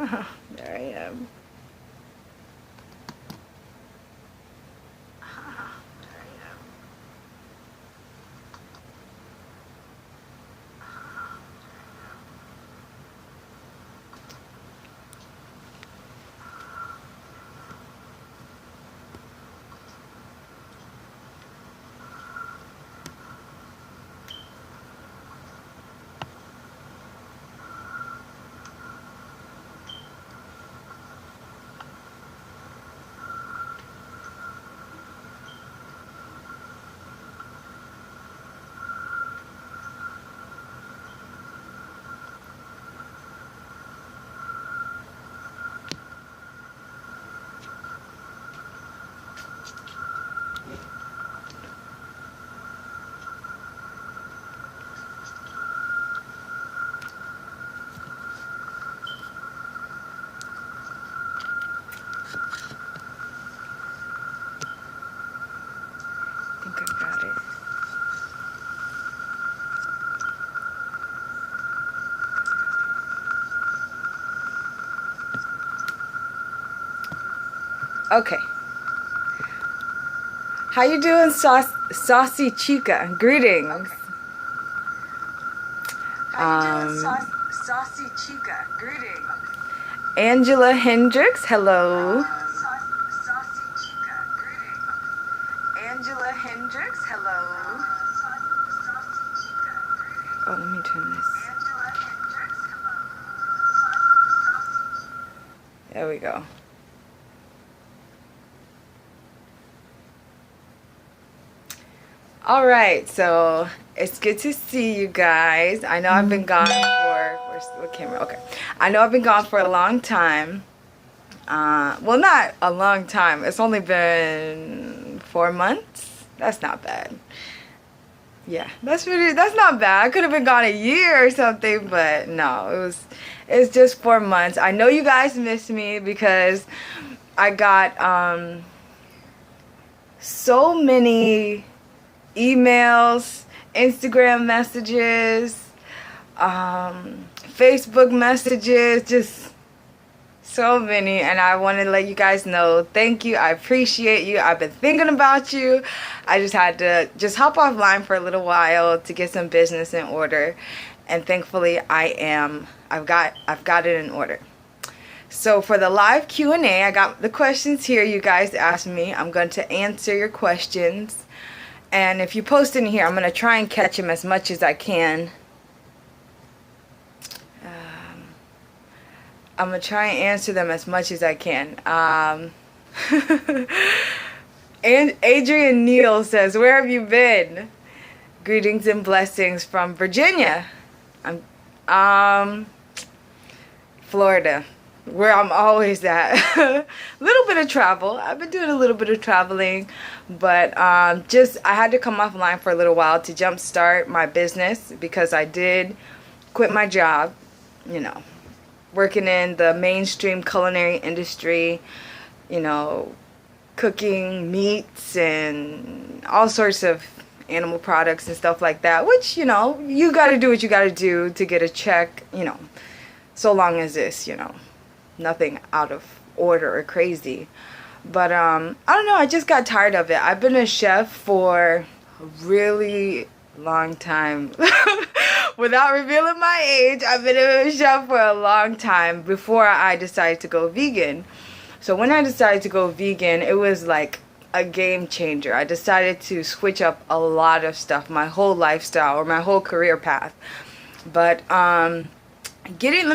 There I am. I think I got it. Okay. How you doing, Saucy Chica? Greetings. Okay. How you doing, Saucy Chica? Greetings. Angela Hendricks, hello. Saucy Chica, greetings. Angela Hendricks, hello. Oh, let me turn this. Angela Hendricks, hello. There we go. All right, so it's good to see you guys. I know I've been gone for, where's the camera? Okay. I know I've been gone for a long time. Well, not a long time. It's only been 4 months. That's not bad. Yeah, that's not bad. I could have been gone a year or something, but no, it's just 4 months. I know you guys miss me because I got so many emails, Instagram messages, Facebook messages, just so many, and I want to let you guys know thank you. I appreciate you. I've been thinking about you. I just had to hop offline for a little while to get some business in order, and thankfully I've got it in order. So for the live Q&A, I got the questions here you guys asked me. I'm going to answer your questions. And if you post in here, I'm going to try and catch them as much as I can. I'm going to try and answer them as much as I can. And Adrian Neal says, where have you been? Greetings and blessings from Virginia. Florida, where I'm always at. A little bit of travel. I've been doing a little bit of traveling, but I had to come offline for a little while to jumpstart my business because I did quit my job, you know, working in the mainstream culinary industry, you know, cooking meats and all sorts of animal products and stuff like that, which, you know, you got to do what you got to do to get a check, you know, so long as this, you know, nothing out of order or crazy. But I don't know, I just got tired of it. I've been a chef for a really long time. Without revealing my age, I've been a chef for a long time before I decided to go vegan. So when I decided to go vegan, it was like a game changer. I decided to switch up a lot of stuff, my whole lifestyle or my whole career path. But let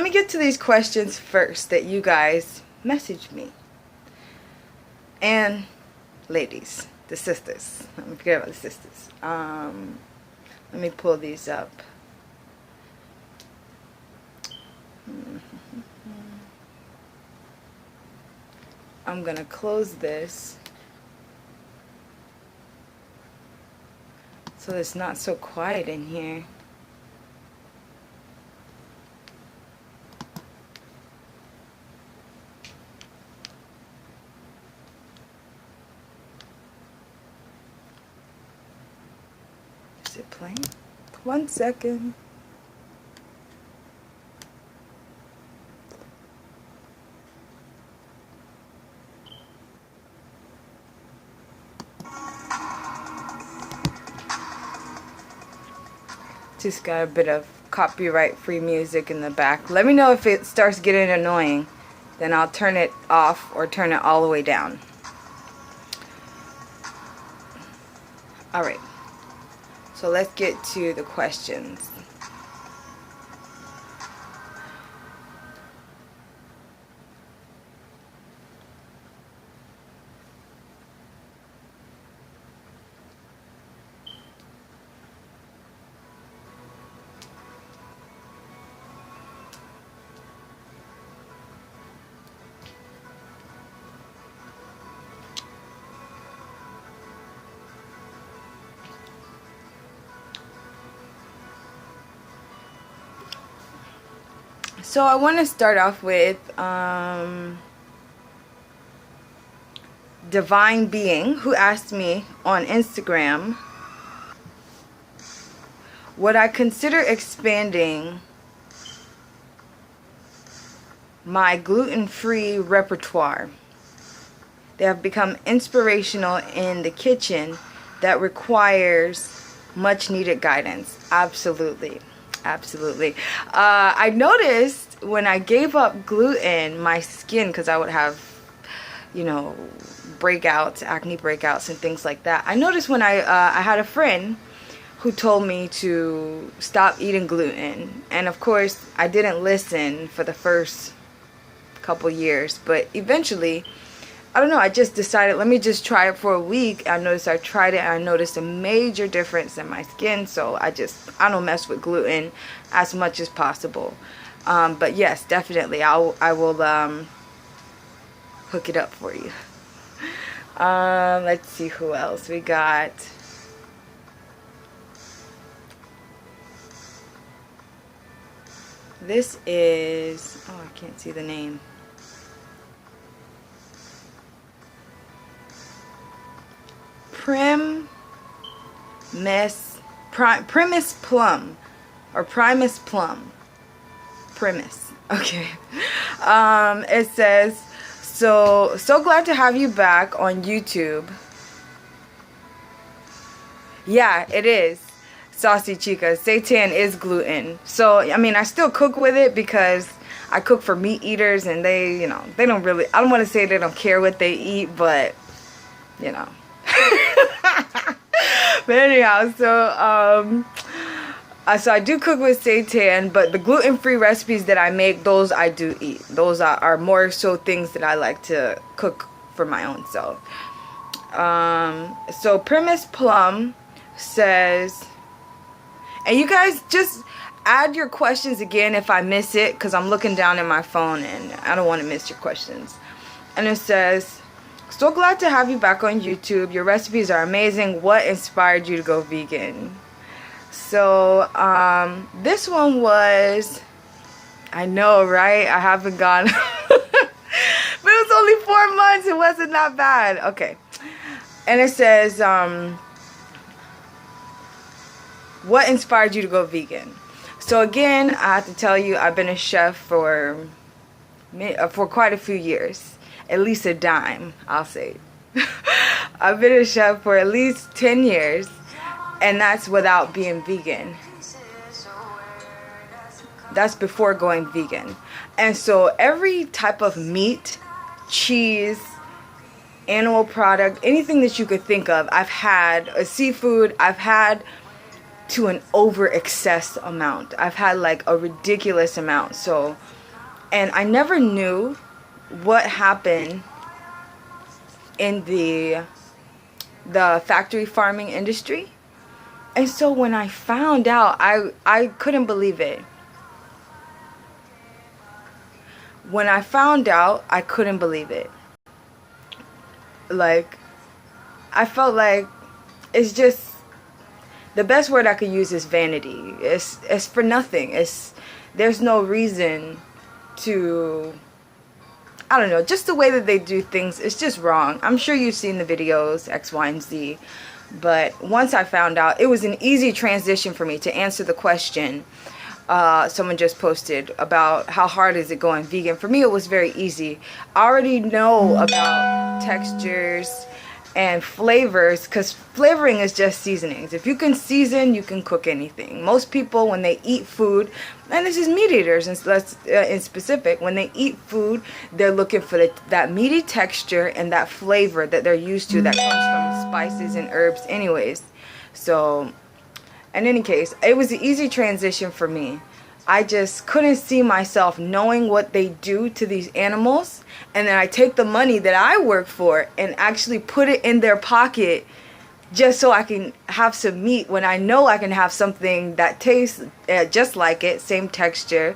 me get to these questions first that you guys messaged me. And ladies, the sisters. Let me forget about the sisters. Let me pull these up. I'm gonna close this so it's not so quiet in here. Is it playing? 1 second. Just got a bit of copyright free music in the back. Let me know if it starts getting annoying. Then I'll turn it off or turn it all the way down. Alright. So let's get to the questions. So I want to start off with Divine Being, who asked me on Instagram, would I consider expanding my gluten-free repertoire? They have become inspirational in the kitchen that requires much needed guidance. Absolutely. Absolutely. I noticed when I gave up gluten, my skin, because I would have, you know, breakouts, acne breakouts and things like that. I noticed when I had a friend who told me to stop eating gluten. And of course, I didn't listen for the first couple years. But eventually, I don't know, I just decided, let me just try it for a week. I noticed I tried it and I noticed a major difference in my skin. So I don't mess with gluten as much as possible. But yes, definitely, I will hook it up for you. Let's see who else we got. This is, oh, I can't see the name. Primus Plum, or Primus Plum. Primus. Okay. It says, so glad to have you back on YouTube. Yeah, it is. Saucy Chica. Seitan is gluten. So, I mean, I still cook with it because I cook for meat eaters and they, you know, they don't really, I don't want to say they don't care what they eat, but, you know. But anyhow, so I do cook with seitan, but the gluten-free recipes that I make, those I do eat. Those are more so things that I like to cook for my own self. So Primus Plum says, and you guys just add your questions again if I miss it, because I'm looking down at my phone and I don't want to miss your questions. And it says, so glad to have you back on YouTube. Your recipes are amazing. What inspired you to go vegan? So, this one was, I know, right? I haven't gone, but it was only 4 months. It wasn't that bad. Okay. And it says, what inspired you to go vegan? So again, I have to tell you, I've been a chef for quite a few years. At least a dime, I'll say. I've been a chef for at least 10 years, and that's without being vegan. That's before going vegan. And so every type of meat, cheese, animal product, anything that you could think of, I've had. Seafood, I've had to an over excess amount. I've had like a ridiculous amount. So, and I never knew what happened in the factory farming industry. And so when I found out, I couldn't believe it. When I found out, I couldn't believe it. Like, I felt like it's just, the best word I could use is vanity. It's for nothing. There's no reason to, I don't know, just the way that they do things, it's just wrong. I'm sure you've seen the videos, X, Y, and Z. But once I found out, it was an easy transition for me to answer the question someone just posted about how hard is it going vegan. For me, it was very easy. I already know about textures and flavors, because flavoring is just seasonings. If you can season, you can cook anything. Most people, when they eat food, and this is meat eaters in specific, when they eat food, they're looking for that meaty texture and that flavor that they're used to that comes from spices and herbs anyways. So in any case, it was an easy transition for me. I just couldn't see myself knowing what they do to these animals, and then I take the money that I work for and actually put it in their pocket just so I can have some meat when I know I can have something that tastes just like it, same texture.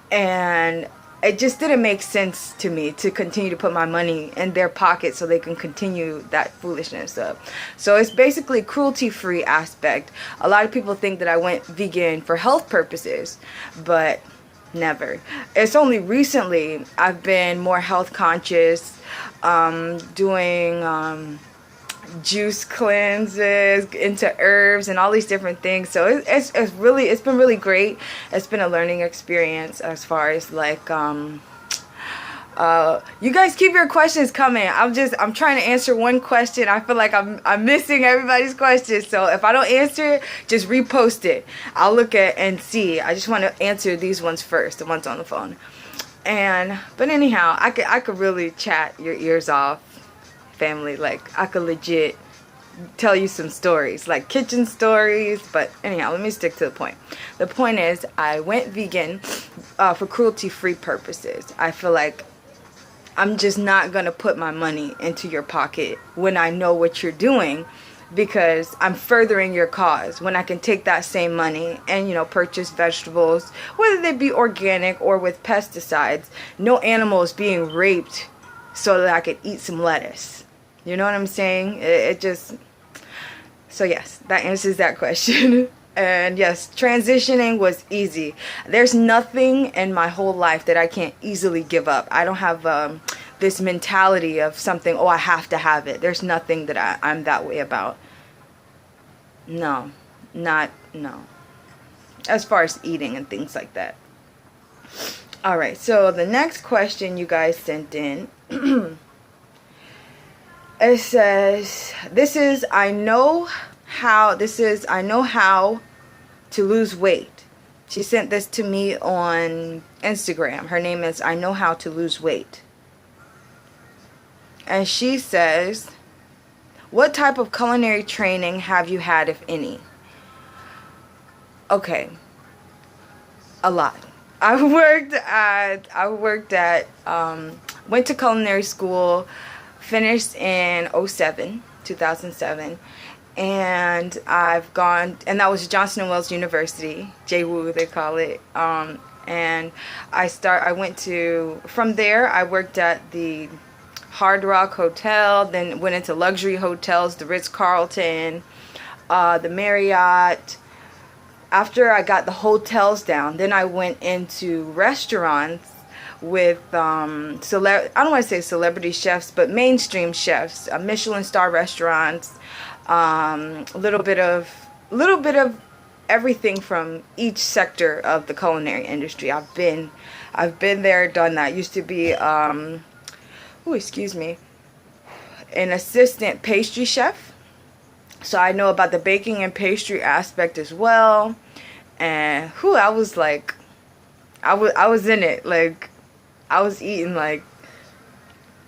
And it just didn't make sense to me to continue to put my money in their pocket so they can continue that foolishness up. So it's basically cruelty-free aspect. A lot of people think that I went vegan for health purposes, but never. It's only recently I've been more health conscious, doing juice cleanses into herbs and all these different things. So it's been really great. It's been a learning experience as far as like you guys keep your questions coming. I'm trying to answer one question. I feel like I'm missing everybody's questions. So if I don't answer it, just repost it. I'll look at and see. I just want to answer these ones first, the ones on the phone. But anyhow, I could really chat your ears off, family. Like, I could legit tell you some stories, like kitchen stories. But anyhow, let me stick to the point. The point is, I went vegan for cruelty-free purposes. I feel like I'm just not gonna put my money into your pocket when I know what you're doing, because I'm furthering your cause when I can take that same money and, purchase vegetables, whether they be organic or with pesticides. No animal is being raped so that I could eat some lettuce. You know what I'm saying? So yes, that answers that question. And yes, transitioning was easy. There's nothing in my whole life that I can't easily give up. I don't have this mentality of something, I have to have it. There's nothing that I'm that way about. No. As far as eating and things like that. Alright, so the next question you guys sent in. It says, I know how to lose weight. She sent this to me on Instagram. Her name is I Know How to Lose Weight. And she says, what type of culinary training have you had, if any? Okay. A lot. I went to culinary school, finished in 2007, and I've gone, and that was Johnson & Wales University, JWU they call it, and from there I worked at the Hard Rock Hotel, then went into luxury hotels, the Ritz-Carlton, the Marriott. After I got the hotels down, then I went into restaurants with I don't want to say celebrity chefs, but mainstream chefs, Michelin star restaurants, a little bit of everything from each sector of the culinary industry. I've been there, done that. Used to be an assistant pastry chef, so I know about the baking and pastry aspect as well. And I was like, I was in it, like I was eating like,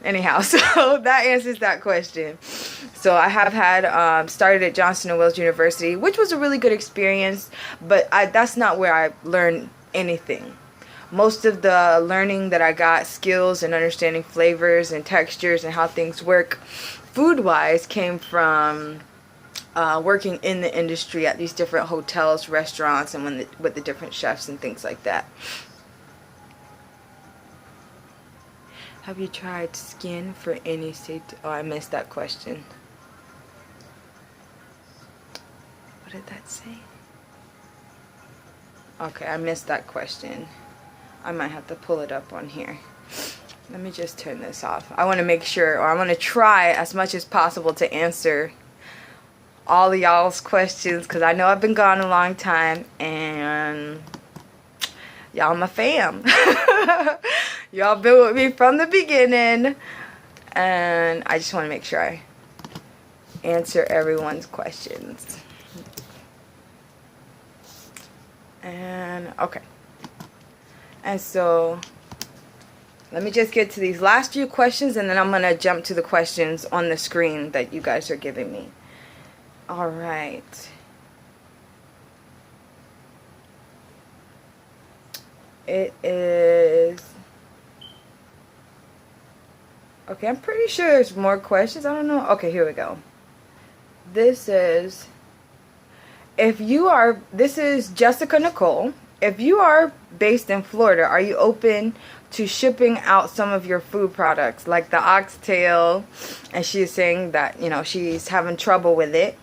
anyhow. So that answers that question. So I have had started at Johnson & Wales University, which was a really good experience, but that's not where I learned anything. Most of the learning that I got, skills and understanding flavors and textures and how things work food-wise, came from working in the industry at these different hotels, restaurants, and with the different chefs and things like that. Have you tried skin for any safety? Oh, I missed that question. What did that say? Okay, I missed that question. I might have to pull it up on here. Let me just turn this off. I want to make sure, or I want to try as much as possible to answer all of y'all's questions, because I know I've been gone a long time, and y'all my fam. Y'all been with me from the beginning, and I just want to make sure I answer everyone's questions. And okay. And so let me just get to these last few questions, and then I'm going to jump to the questions on the screen that you guys are giving me. All right. It is... Okay, I'm pretty sure there's more questions. I don't know. Okay, here we go. This is... This is Jessica Nicole. If you are based in Florida, are you open to shipping out some of your food products, like the oxtail? And she's saying that, you know, she's having trouble with it.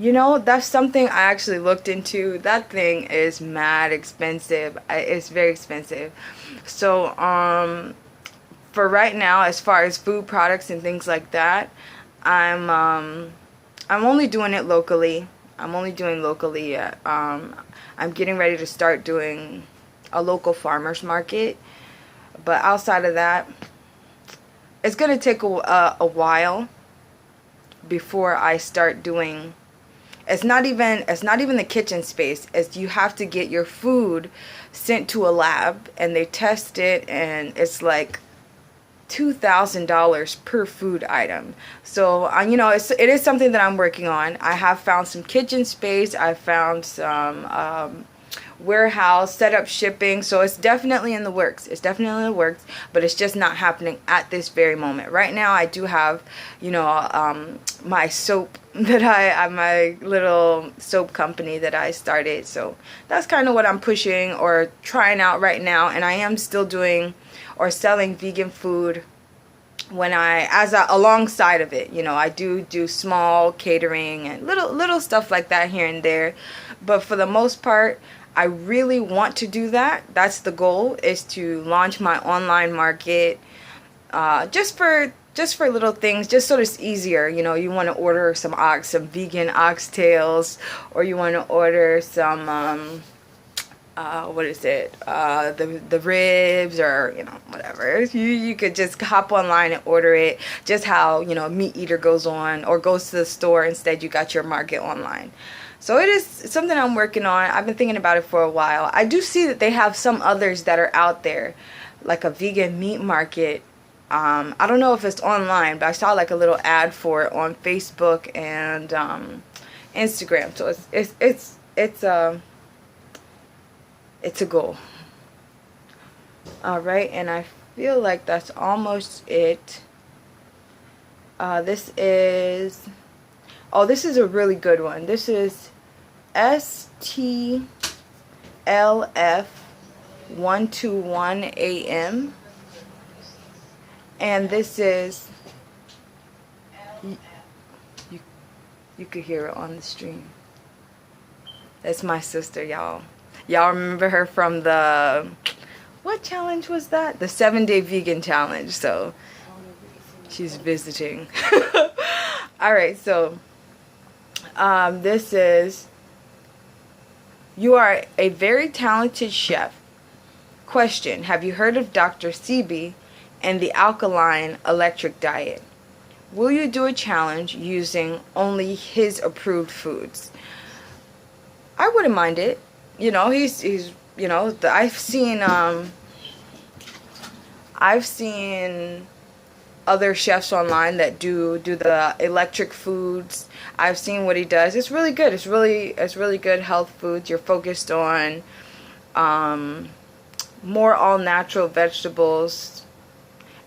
You know, that's something I actually looked into. That thing is mad expensive. It's very expensive. So, for right now, as far as food products and things like that, I'm only doing it locally. I'm only doing locally. I'm getting ready to start doing a local farmers market. But outside of that, it's going to take a while before I start doing... It's not even the kitchen space. It's you have to get your food sent to a lab, and they test it, and it's like $2,000 per food item. So you know, it is something that I'm working on. I have found some kitchen space. I found some warehouse, set up shipping. So it's definitely in the works. It's definitely in the works, but it's just not happening at this very moment. Right now, I do have, you know, my soap that my little soap company that I started. So that's kind of what I'm pushing or trying out right now. And I am still doing or selling vegan food alongside of it. You know, I do small catering and little stuff like that here and there. But for the most part, I really want to do that. That's the goal, is to launch my online market, just for little things, just so it's easier. You know, you want to order some vegan oxtails, or you want to order some the ribs, or, you know, whatever. You could just hop online and order it, just how, you know, Meat Eater goes to the store. Instead, you got your market online. So it is something I'm working on. I've been thinking about it for a while. I do see that they have some others that are out there, like a vegan meat market. I don't know if it's online, but I saw like a little ad for it on Facebook and Instagram. So it's a goal. All right, and I feel like that's almost it. This is a really good one. This is STLF121AM. And this is, you could hear it on the stream. That's my sister, y'all. Y'all remember her from what challenge was that? The 7-day vegan challenge. So she's visiting. All right, so this is, you are a very talented chef. Question, have you heard of Dr. Sebby and the alkaline electric diet? Will you do a challenge using only his approved foods? I wouldn't mind it. You know, he's you know, I've seen other chefs online that do the electric foods. I've seen what he does. It's really good. It's really good health foods. You're focused on more all natural vegetables.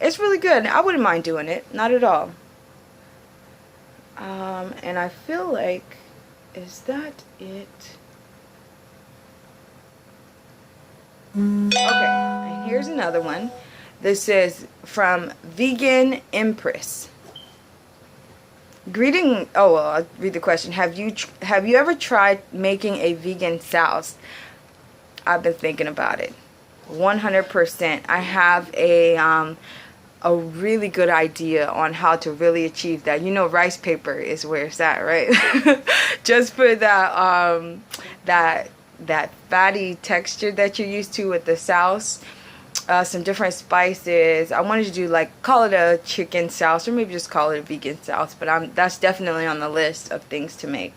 It's really good. I wouldn't mind doing it. Not at all. And I feel like, is that it? Okay, and here's another one. This is from Vegan Empress. I'll read the question. Have you ever tried making a vegan sauce? I've been thinking about it. 100%. I have a really good idea on how to really achieve that. You know, rice paper is where it's at, right? Just for that fatty texture that you're used to with the sauce. some different spices. I wanted to do like, call it a chicken sauce, or maybe just call it a vegan sauce, but that's definitely on the list of things to make.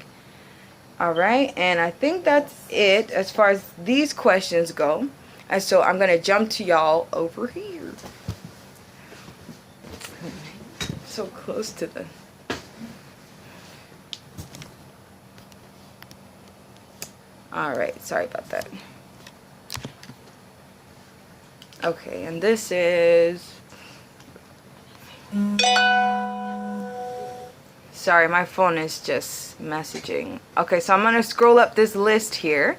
Alright, and I think that's it as far as these questions go. And so I'm going to jump to y'all over here. So close to the... Alright, sorry about that. Okay, and this is... Sorry, my phone is just messaging. Okay, so I'm going to scroll up this list here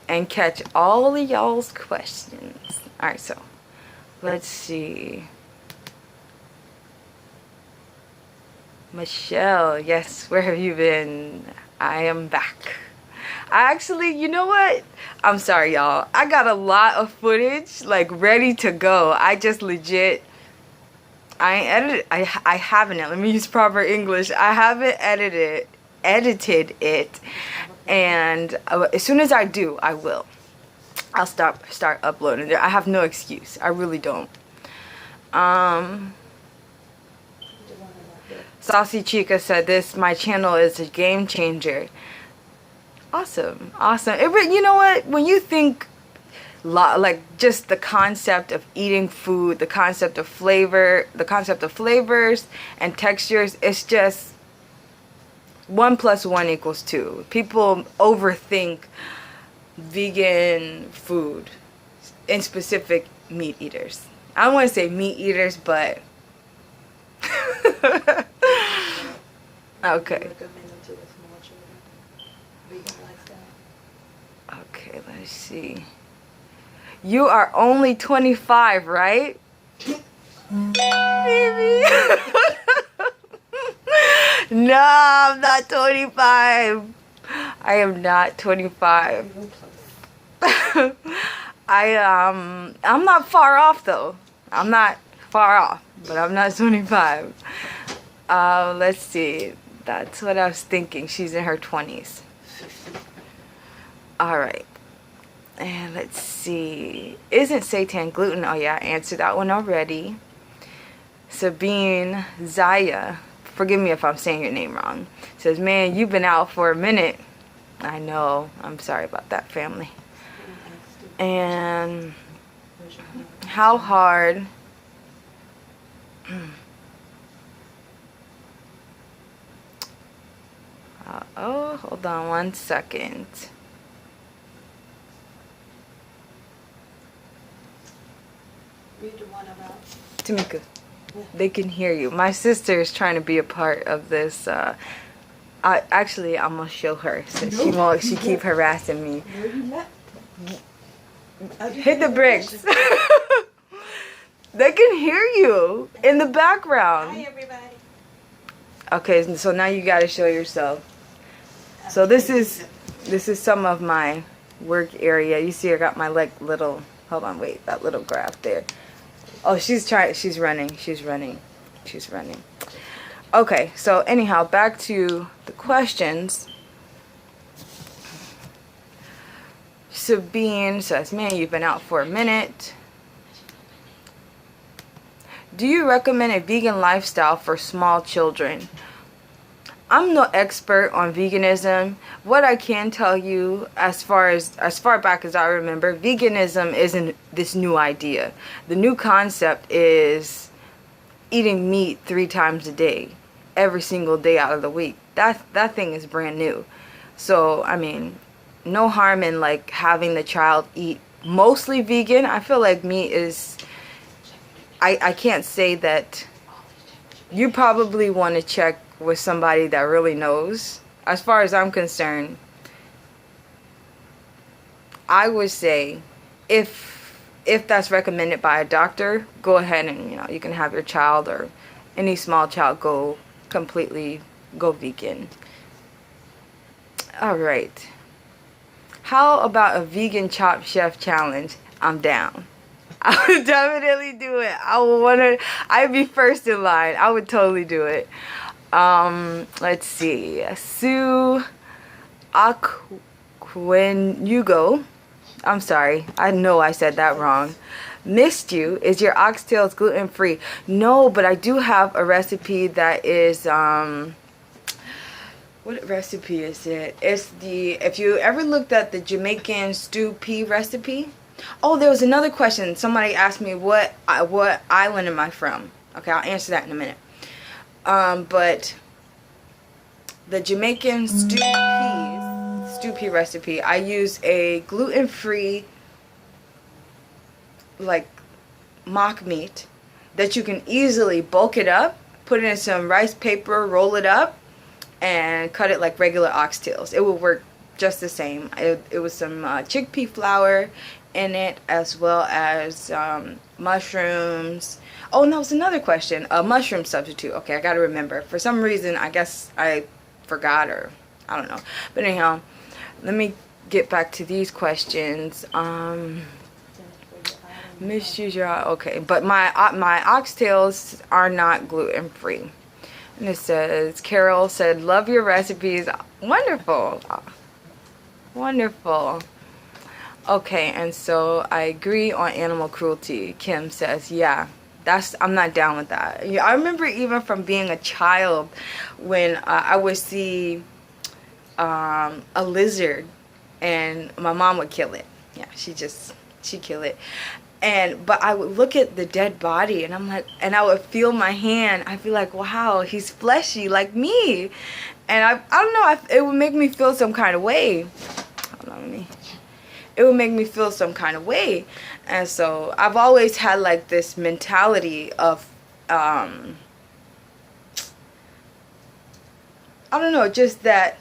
and catch all of y'all's questions. Alright, so let's see. Michelle, yes, where have you been? I am back. I actually, you know what? I'm sorry, y'all. I got a lot of footage, like, ready to go. I just legit... I ain't edited. I haven't. Let me use proper English. I haven't edited it, and as soon as I do, I will. I'll start uploading it. I have no excuse. I really don't. Saucy Chica said this. My channel is a game changer. Awesome, awesome. You know what? When you think. Like just the concept of eating food, the concept of flavor, the concept of flavors and textures, it's just 1 + 1 = 2. People overthink vegan food, in specific meat eaters. I don't want to say meat eaters, but okay. Okay, let's see. You are only 25, right? Baby. No, I'm not 25. I am not 25. I'm not far off though. I'm not far off, but I'm not 25. Let's see. That's what I was thinking. She's in her 20s. All right. And let's see. Isn't seitan gluten? Oh yeah, I answered that one already. Sabine Zaya, forgive me if I'm saying your name wrong, says, man, you've been out for a minute. I know. I'm sorry about that, family. And how hard... oh, hold on 1 second. Read the one about Tamika, they can hear you. My sister is trying to be a part of this. Actually, I'm gonna show her so she won't. She keep harassing me. Hit the bricks. They can hear you in the background. Hi everybody. Okay, so now you gotta show yourself. So this is some of my work area. You see, I got my like little. Hold on, wait, that little graph there. Oh, she's running. Okay, so anyhow, back to the questions. Sabine says, man, you've been out for a minute. Do you recommend a vegan lifestyle for small children? I'm no expert on veganism. What I can tell you, as far back as I remember, veganism isn't this new idea. The new concept is eating meat 3 times a day, every single day out of the week. That thing is brand new. So, I mean, no harm in like having the child eat mostly vegan. I feel like meat is... I can't say that... You probably want to check with somebody that really knows. As far as I'm concerned, I would say if that's recommended by a doctor, go ahead and you can have your child or any small child go vegan. All right. How about a vegan Chop Chef challenge? I'm down. I would definitely do it. I'd be first in line. I would totally do it. Let's see. Sue Aquenugo. I'm sorry. I know I said that wrong. Missed you. Is your oxtails gluten free? No, but I do have a recipe that is what recipe is it? It's the, if you ever looked at the Jamaican stew pea recipe. Oh, there was another question. Somebody asked me what island am I from? Okay, I'll answer that in a minute. But the Jamaican stew pea recipe, I use a gluten-free like mock meat that you can easily bulk it up, put it in some rice paper, roll it up, and cut it like regular oxtails. It will work just the same. It was some chickpea flour in it, as well as mushrooms. Oh, and that was another question. A mushroom substitute. Okay, I gotta remember. For some reason, I guess I forgot, or I don't know. But anyhow, let me get back to these questions. Misuse your, okay, but my oxtails are not gluten free. And it says, Carol said, love your recipes. Wonderful. Wonderful. Okay, and so I agree on animal cruelty. Kim says, yeah, I'm not down with that. Yeah, I remember even from being a child when I would see a lizard and my mom would kill it. Yeah, she'd kill it. But I would look at the dead body and I'm like, and I would feel my hand. I'd be like, wow, he's fleshy like me. And I don't know, it would make me feel some kind of way. Hold on, it would make me feel some kind of way. And so I've always had like this mentality of, I don't know, just that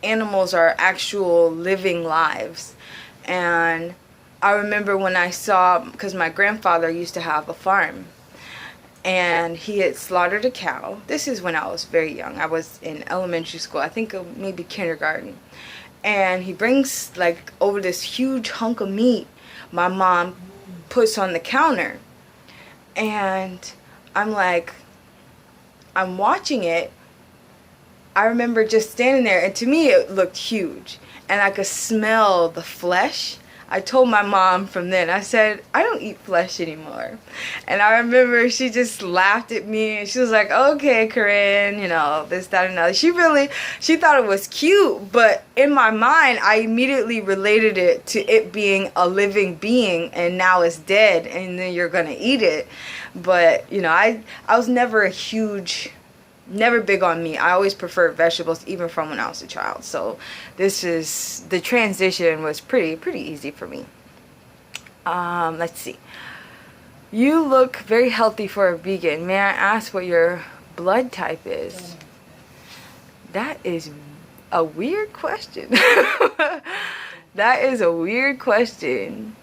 animals are actual living lives. And I remember when I saw, because my grandfather used to have a farm, and he had slaughtered a cow. This is when I was very young. I was in elementary school, I think maybe kindergarten. And he brings like over this huge hunk of meat my mom puts on the counter. And I'm like, I'm watching it. I remember just standing there, and to me it looked huge. And I could smell the flesh. I told my mom from then, I said, I don't eat flesh anymore. And I remember she just laughed at me, and she was like, okay, Korenn, you know, this, that, and other. She thought it was cute, but in my mind, I immediately related it to it being a living being, and now it's dead, and then you're gonna eat it. But, you know, I was never big on meat. I always preferred vegetables, even from when I was a child. So the transition was pretty easy for me. Let's see. You look very healthy for a vegan. May I ask what your blood type is? That is a weird question. That is a weird question.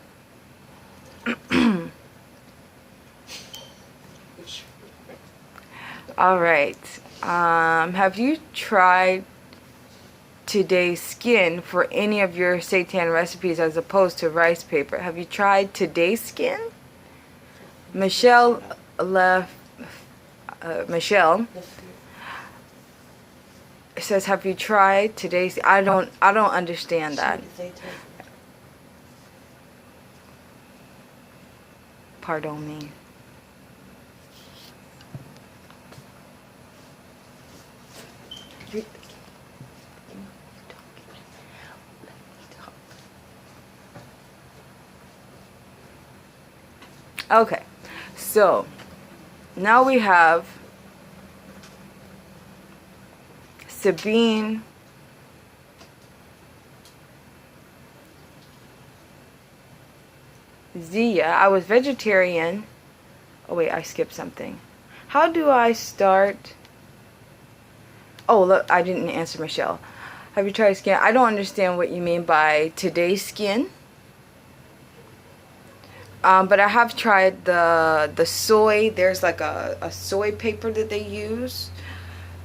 All right. Have you tried today's skin for any of your seitan recipes as opposed to rice paper? Have you tried today's skin? Michelle left. Michelle says, "Have you tried today's?" I don't understand that. Pardon me. Okay, so now we have Sabine Zia. I was vegetarian. Oh wait, I skipped something. How do I start? Oh look, I didn't answer Michelle. Have you tried skin? I don't understand what you mean by today's skin. But I have tried the soy. There's like a soy paper that they use.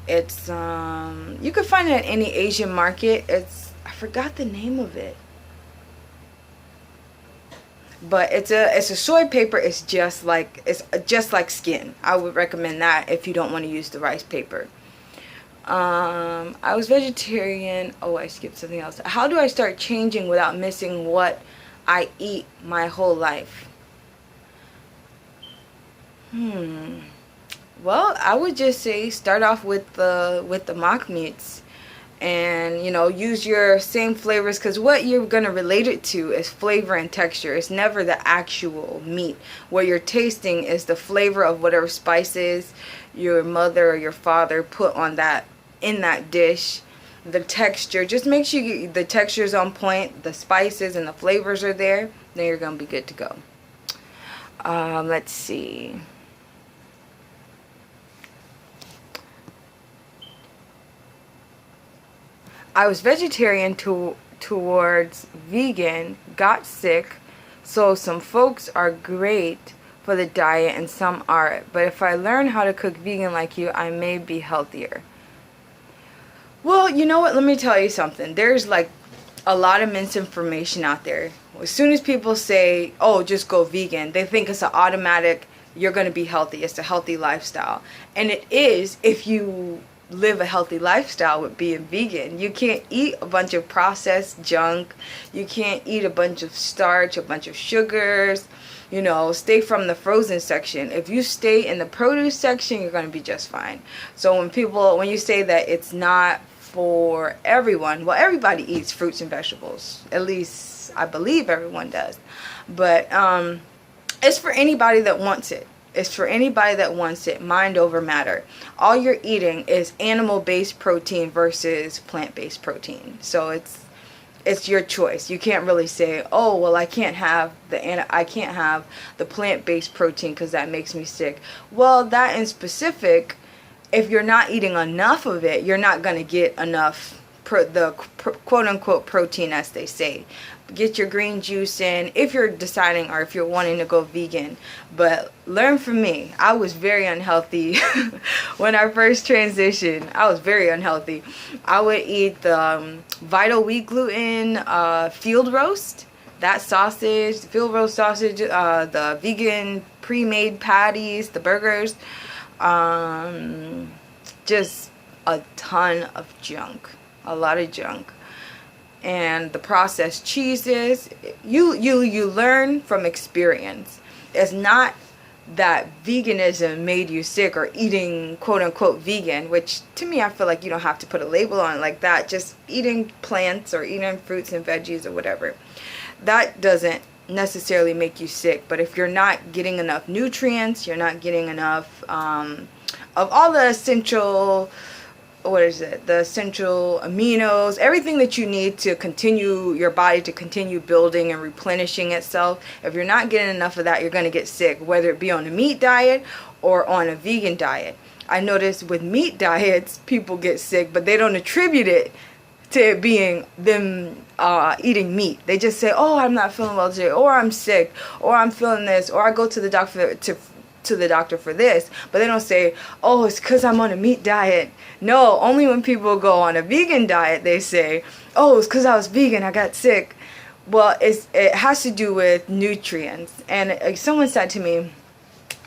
It's you can find it at any Asian market. I forgot the name of it. But it's a soy paper. It's just like skin. I would recommend that if you don't want to use the rice paper. I was vegetarian. Oh, I skipped something else. How do I start changing without missing what I eat my whole life? Well, I would just say start off with the mock meats, and use your same flavors, because what you're going to relate it to is flavor and texture. It's never the actual meat. What you're tasting is the flavor of whatever spices your mother or your father put on that, in that dish. The texture, just make sure the texture is on point, the spices and the flavors are there, then you're going to be good to go. Let's see. I was vegetarian towards vegan, got sick, so some folks are great for the diet and some aren't. But if I learn how to cook vegan like you, I may be healthier. Well, you know what? Let me tell you something. There's like a lot of misinformation out there. As soon as people say, oh, just go vegan, they think it's an automatic, you're going to be healthy. It's a healthy lifestyle. And it is if you live a healthy lifestyle with being vegan. You can't eat a bunch of processed junk. You can't eat a bunch of starch, a bunch of sugars. Stay from the frozen section. If you stay in the produce section, you're going to be just fine. So when you say that it's not for everyone, well, everybody eats fruits and vegetables. At least I believe everyone does. But it's for anybody that wants it. It's for anybody that wants it, mind over matter. All you're eating is animal-based protein versus plant-based protein. So it's your choice. You can't really say, oh, well, I can't have the plant-based protein because that makes me sick. Well, that in specific, if you're not eating enough of it, you're not going to get enough quote-unquote protein, as they say. Get your green juice in if you're deciding, or if you're wanting to go vegan. But learn from me. I was very unhealthy when I first transitioned. I was very unhealthy. I would eat the Vital Wheat Gluten field roast, that sausage, the field roast sausage, the vegan pre-made patties, the burgers, just a ton of junk, a lot of junk. And the processed cheeses, you learn from experience. It's not that veganism made you sick or eating quote unquote vegan, which to me I feel like you don't have to put a label on it like that. Just eating plants or eating fruits and veggies or whatever, that doesn't necessarily make you sick. But if you're not getting enough nutrients, you're not getting enough of all the essential, the essential aminos, everything that you need to continue your body to continue building and replenishing itself. If you're not getting enough of that, you're going to get sick, whether it be on a meat diet or on a vegan diet. I notice with meat diets, people get sick, but they don't attribute it to it being them eating meat. They just say, oh, I'm not feeling well today, or I'm sick, or I'm feeling this, or I go to the doctor for this, but they don't say, oh, it's because I'm on a meat diet. No, only when people go on a vegan diet, they say, oh, it's because I was vegan, I got sick. Well, it has to do with nutrients. And someone said to me,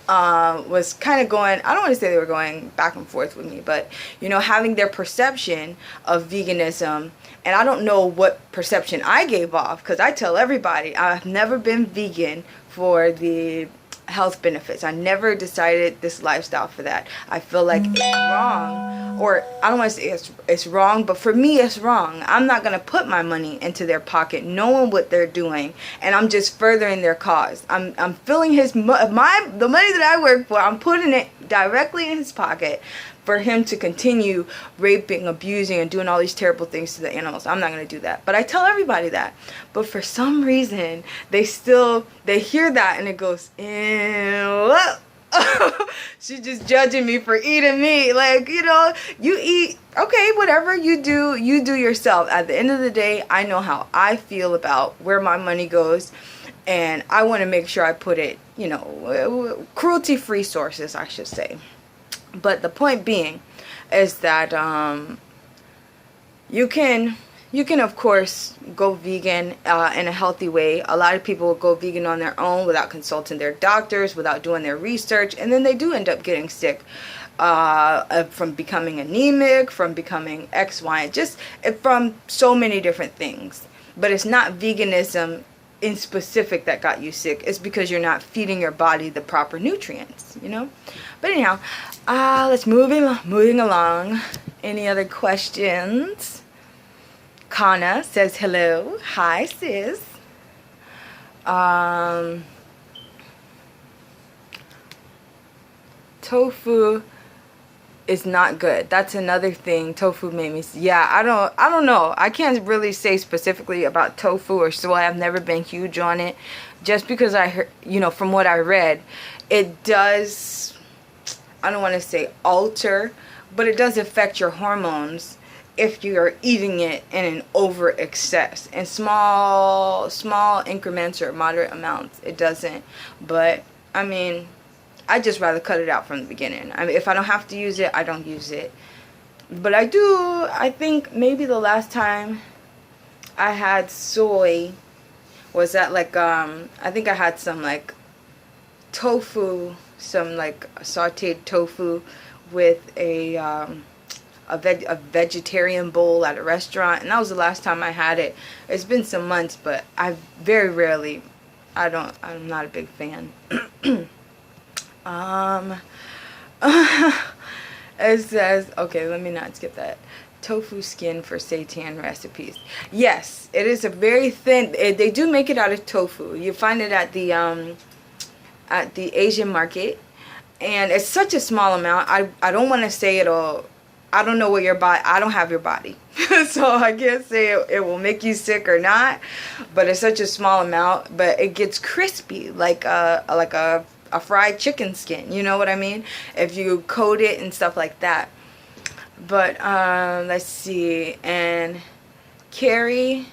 was kind of going, I don't want to say they were going back and forth with me, but, having their perception of veganism, and I don't know what perception I gave off, because I tell everybody, I've never been vegan for the health benefits. I never decided this lifestyle for that. I feel like it's wrong, or I don't want to say it's wrong, but for me it's wrong. I'm not going to put my money into their pocket knowing what they're doing, and I'm just furthering their cause. I'm filling the money that I work for, I'm putting it directly in his pocket for him to continue raping, abusing, and doing all these terrible things to the animals. I'm not going to do that. But I tell everybody that. But for some reason, they hear that and it goes, ew. She's just judging me for eating meat. Like, you eat, okay, whatever you do yourself. At the end of the day, I know how I feel about where my money goes. And I want to make sure I put it, cruelty-free sources, I should say. But the point being is that you can of course go vegan in a healthy way. A lot of people will go vegan on their own without consulting their doctors, without doing their research, and then they do end up getting sick from becoming anemic, from becoming X, Y, and just from so many different things. But it's not veganism in specific that got you sick. It's because you're not feeding your body the proper nutrients, you know. But anyhow, let's moving along. Any other questions? Kana says hello. Hi, sis. Tofu is not good. That's another thing. Tofu made me. Yeah, I don't know. I can't really say specifically about tofu or soy. I've never been huge on it. Just because I heard, you know, from what I read, it does, I don't want to say alter, but it does affect your hormones if you are eating it in an over excess. In small increments or moderate amounts, it doesn't. But I mean, I just rather cut it out from the beginning. I mean, if I don't have to use it, I don't use it. But I think maybe the last time I had soy was at like, I think I had some like tofu, some like sauteed tofu with a vegetarian bowl at a restaurant. And that was the last time I had it. It's been some months, but I very rarely, I'm not a big fan. It says, okay, let me not skip that. Tofu skin for seitan recipes. Yes, it is a very thin. They do make it out of tofu. You find it at the Asian market, and it's such a small amount. I don't want to say it'll. I don't know what your body. I don't have your body, so I can't say it will make you sick or not. But it's such a small amount. But it gets crispy like a fried chicken skin, you know what I mean? If you coat it and stuff like that. But let's see. And Carrie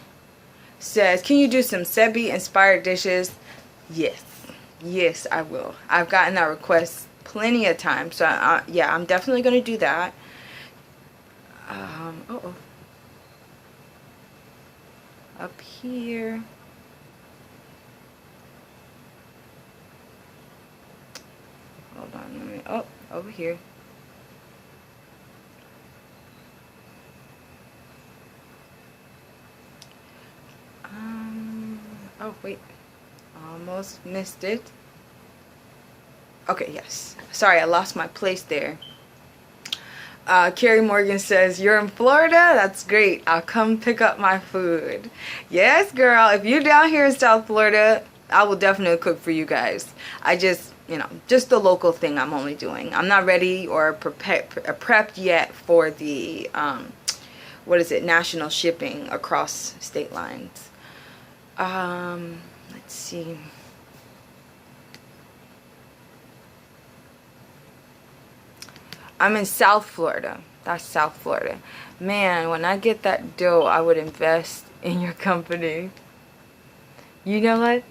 says, can you do some Sebby inspired dishes? Yes, I will. I've gotten that request plenty of times, so yeah, I'm definitely going to do that. Up here. Hold on, let me, over here. Oh wait, almost missed it. Okay, yes. Sorry, I lost my place there. Carrie Morgan says, you're in Florida? That's great. I'll come pick up my food. Yes, girl. If you're down here in South Florida, I will definitely cook for you guys. I just, you know, just the local thing I'm only doing. I'm not ready or prepped yet for the, what is it, national shipping across state lines. Let's see. I'm in South Florida. That's South Florida. Man, when I get that dough, I would invest in your company. You know what?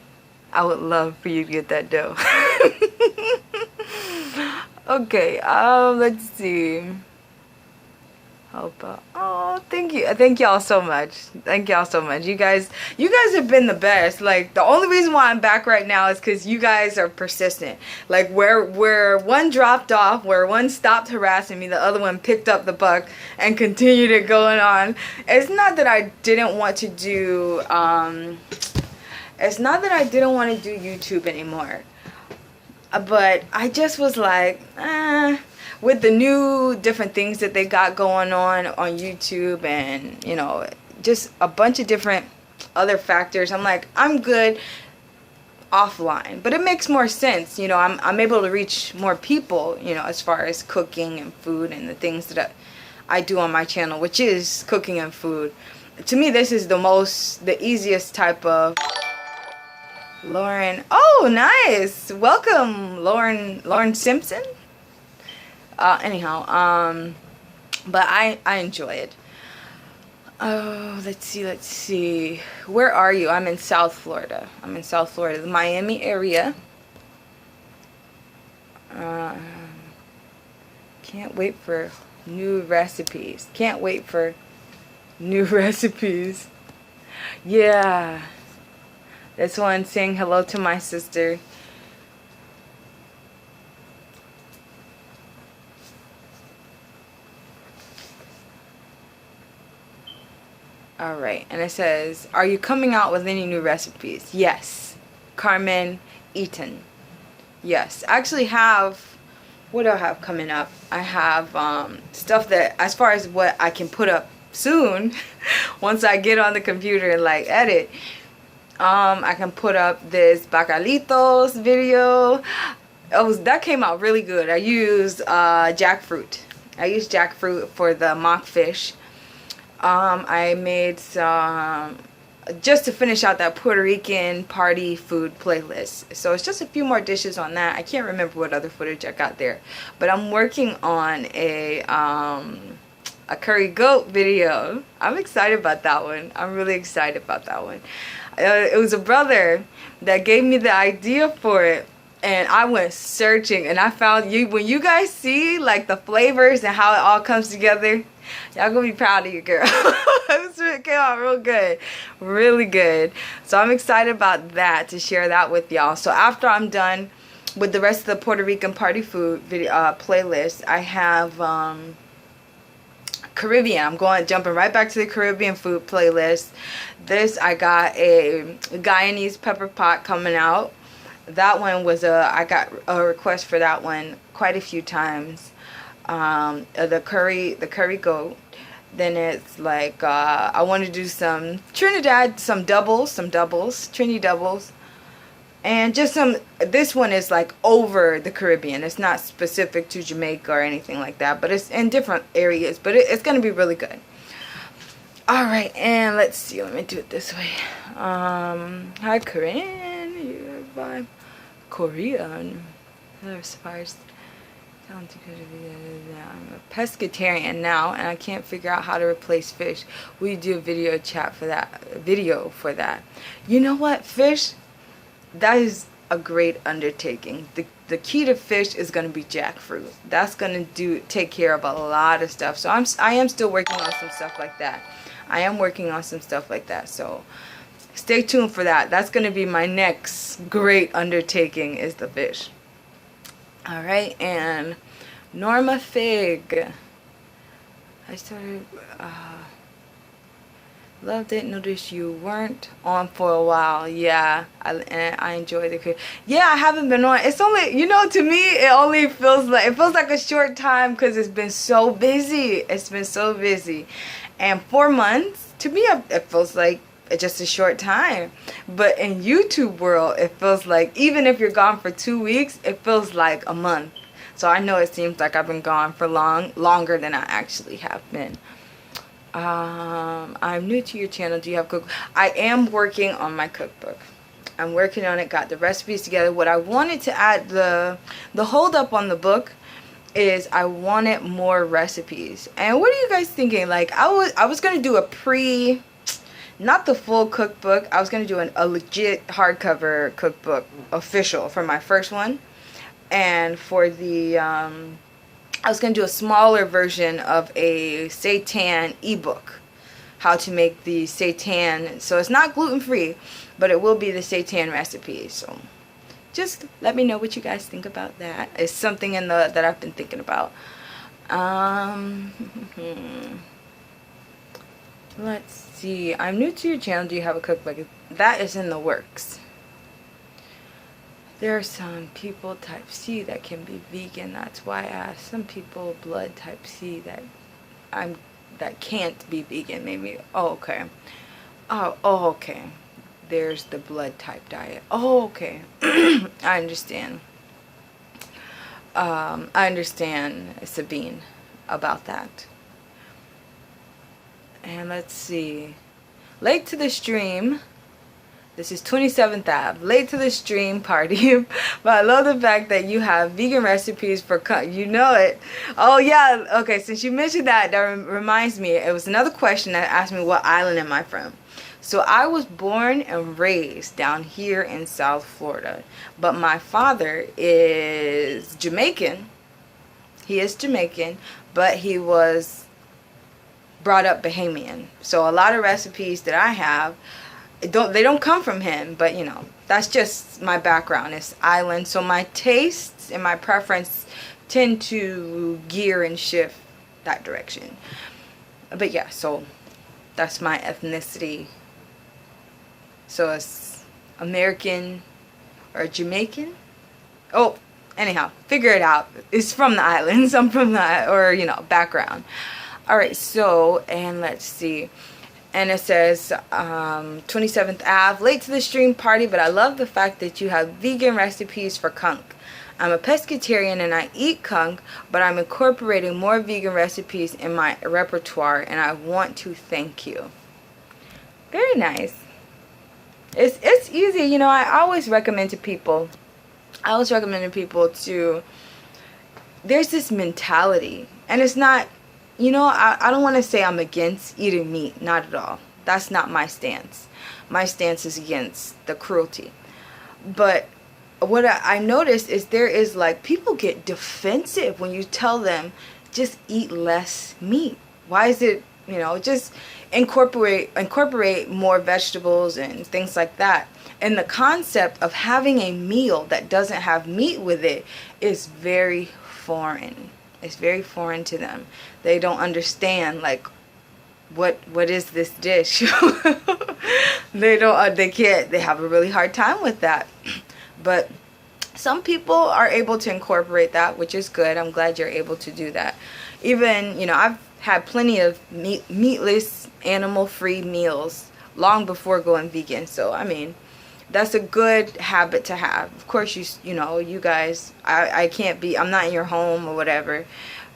I would love for you to get that dough. Okay, let's see. Oh, thank y'all so much. Thank y'all so much. You guys have been the best. Like, the only reason why I'm back right now is because you guys are persistent. Like, where one dropped off, where one stopped harassing me, the other one picked up the buck and continued it going on. It's not that I didn't want to do YouTube anymore, but I just was like, with the new different things that they got going on YouTube, and you know, just a bunch of different other factors, I'm like, I'm good offline. But it makes more sense, you know, I'm able to reach more people, you know, as far as cooking and food and the things that I do on my channel, which is cooking and food. To me, this is the easiest type of. Lauren, oh nice, welcome Lauren Simpson. Anyhow, but I enjoy it. Oh, let's see. Where are you? I'm in South Florida. The Miami area. Can't wait for new recipes. Yeah. This one saying hello to my sister. All right, and it says, are you coming out with any new recipes? Yes. Carmen Eaton. Yes. I actually have, what do I have coming up? I have stuff that, as far as what I can put up soon, once I get on the computer and like edit, I can put up this bacalitos video. That came out really good. I used jackfruit. I used jackfruit for the mockfish. I made some, just to finish out that Puerto Rican party food playlist. So it's just a few more dishes on that. I can't remember what other footage I got there. But I'm working on a curry goat video. I'm excited about that one. I'm really excited about that one. It was a brother that gave me the idea for it. And I went searching and I found you. When you guys see like the flavors and how it all comes together, y'all gonna be proud of your girl. It came out real good, really good. So I'm excited about that, to share that with y'all. So after I'm done with the rest of the Puerto Rican party food video playlist, I have Caribbean. I'm jumping right back to the Caribbean food playlist. I got a Guyanese pepper pot coming out. That one was I got a request for that one quite a few times. The curry goat. Then it's like I want to do some Trinidad, some doubles, Trini doubles, and just some. This one is like over the Caribbean. It's not specific to Jamaica or anything like that, but it's in different areas. But it's gonna be really good. All right, and let's see. Let me do it this way. Hi, Korenn. You're by Korean. As far as I'm a pescatarian now, and I can't figure out how to replace fish. Will you do a video chat for that? Video for that? You know what? Fish. That is a great undertaking. The key to fish is going to be jackfruit. That's going to take care of a lot of stuff. So I am still working on some stuff like that. So stay tuned for that. That's going to be my next great undertaking, is the fish. All right, and Norma Fig. I started, loved it. Noticed you weren't on for a while. Yeah, I enjoyed the. Yeah, I haven't been on. It's only, to me, it feels like a short time because it's been so busy. And 4 months to me, it feels like just a short time. But in YouTube world, it feels like even if you're gone for 2 weeks, it feels like a month. So I know it seems like I've been gone for longer than I actually have been. I'm new to your channel. Do you have cookbook? I am working on my cookbook. I'm working on it. Got the recipes together. What I wanted to add, the hold up on the book is I wanted more recipes. And what are you guys thinking? Like I was gonna do a not the full cookbook. I was going to do a legit hardcover cookbook, official, for my first one. And for the, I was going to do a smaller version of a seitan ebook. How to make the seitan. So it's not gluten-free, but it will be the seitan recipe. So just let me know what you guys think about that. It's something that I've been thinking about. Let's see. I'm new to your channel. Do you have a cookbook? That is in the works. There are some people type C that can be vegan. That's why I asked. Some people blood type C that can't be vegan. Maybe. Oh, okay. Oh, okay. There's the blood type diet. Oh, okay. I understand. I understand, Sabine, about that. And let's see. Late to the stream. This is 27th Ave. Late to the stream party. But I love the fact that you have vegan recipes for you know it. Oh yeah. Okay, since you mentioned that reminds me. It was another question that asked me what island am I from. So I was born and raised down here in South Florida. But my father is Jamaican. He is Jamaican. But he was brought up Bahamian. So a lot of recipes that I have, they don't come from him, but that's just my background. It's island, so my tastes and my preference tend to gear and shift that direction. But yeah, so That's my ethnicity. So it's American or Jamaican. Oh, anyhow, figure it out. It's from the islands. I'm from the, or, you know, background. All right, so, and let's see. And it says 27th Ave, late to the stream party, but I love the fact that you have vegan recipes for kunk. I'm a pescatarian and I eat kunk, but I'm incorporating more vegan recipes in my repertoire, and I want to thank you. Very nice. It's easy, you know. I always recommend to people. To, there's this mentality, and it's not, you know, I don't want to say I'm against eating meat, not at all. That's not my stance. My stance is against the cruelty. But what I noticed is there is like, people get defensive when you tell them just eat less meat. Why is it, you know, just incorporate more vegetables and things like that. And the concept of having a meal that doesn't have meat with it is very foreign. It's very foreign to them. They don't understand, like, what is this dish? They have a really hard time with that. But some people are able to incorporate that, which is good. I'm glad you're able to do that. Even, you know, I've had plenty of meatless, animal-free meals long before going vegan. So, I mean, that's a good habit to have. Of course, you know, you guys, I can't be, I'm not in your home or whatever.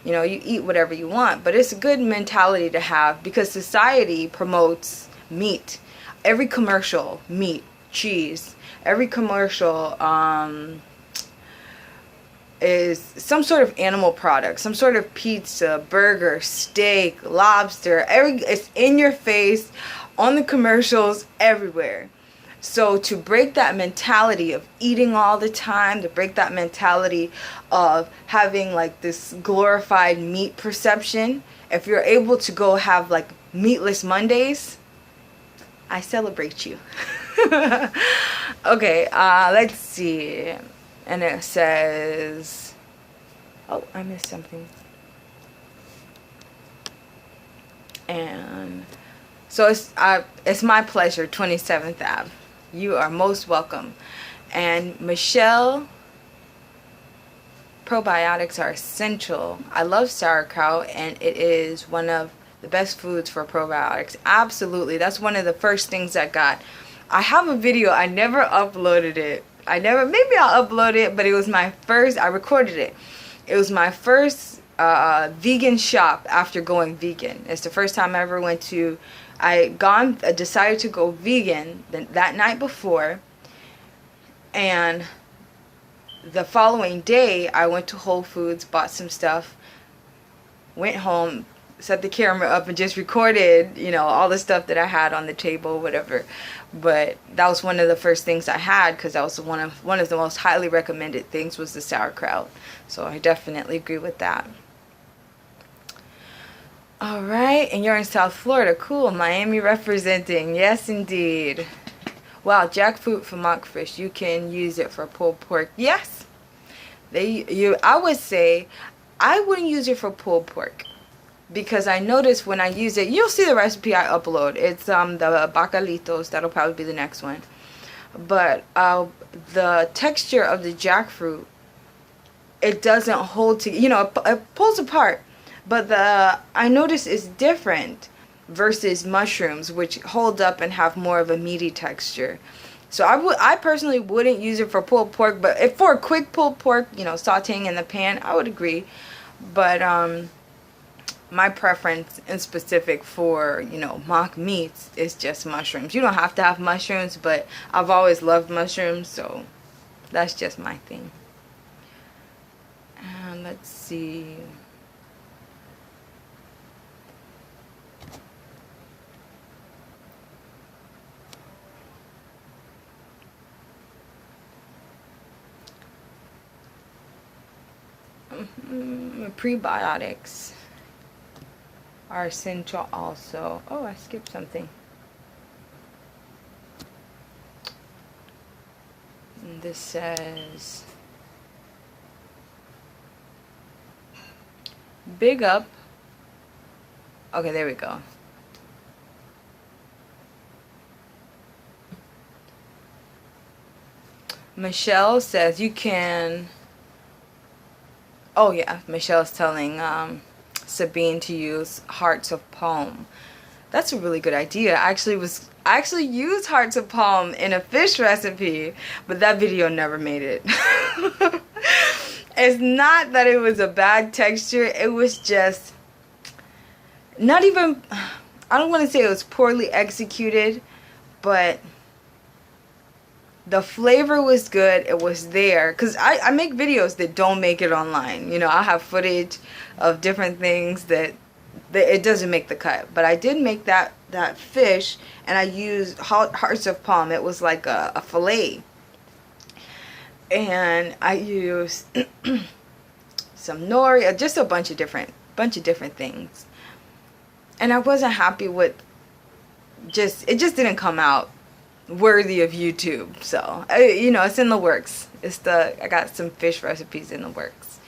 You know, you eat whatever you want. But it's a good mentality to have, because society promotes meat. Every commercial, meat, cheese. Every commercial is some sort of animal product, some sort of pizza, burger, steak, lobster. It's in your face, on the commercials, everywhere. So to break that mentality of eating all the time, to break that mentality of having like this glorified meat perception, if you're able to go have like Meatless Mondays, I celebrate you. Okay, let's see. And it says, oh, I missed something. And so it's my pleasure, 27th Ave. You are most welcome. And Michelle, probiotics are essential. I love sauerkraut, and it is one of the best foods for probiotics. Absolutely. That's one of the first things I got. I have a video. I never uploaded it. Maybe I'll upload it, but it was my first, I recorded it. It was my first vegan shop after going vegan. It's the first time I ever went to, I decided to go vegan that night before, and the following day I went to Whole Foods, bought some stuff, went home, set the camera up and just recorded, you know, all the stuff that I had on the table, whatever. But that was one of the first things I had, because that was one of the most highly recommended things was the sauerkraut. So I definitely agree with that. All right, and you're in South Florida. Cool. Miami representing. Yes, indeed. Wow, jackfruit for monkfish. You can use it for pulled pork. Yes. I would say I wouldn't use it for pulled pork, because I noticed when I use it, you'll see the recipe I upload. It's the bacalitos. That'll probably be the next one. But the texture of the jackfruit, it doesn't hold to, you know, it pulls apart. But I notice it's different versus mushrooms, which hold up and have more of a meaty texture. So I personally wouldn't use it for pulled pork, but if for a quick pulled pork, you know, sauteing in the pan, I would agree. But my preference in specific for, you know, mock meats is just mushrooms. You don't have to have mushrooms, but I've always loved mushrooms, so that's just my thing. And let's see. Prebiotics are essential also. Oh, I skipped something. And this says, big up. Okay, there we go. Michelle says you can. Oh yeah, Michelle's telling Sabine to use hearts of palm. That's a really good idea. I actually used hearts of palm in a fish recipe, but that video never made it. It's not that it was a bad texture, it was just not even, I don't want to say it was poorly executed, but the flavor was good. It was there. Because I make videos that don't make it online. You know, I have footage of different things that it doesn't make the cut. But I did make that fish, and I used hearts of palm. It was like a fillet. And I used some nori, just a bunch of different things. And I wasn't happy with it just didn't come out worthy of YouTube. So you know, it's in the works. I got some fish recipes in the works.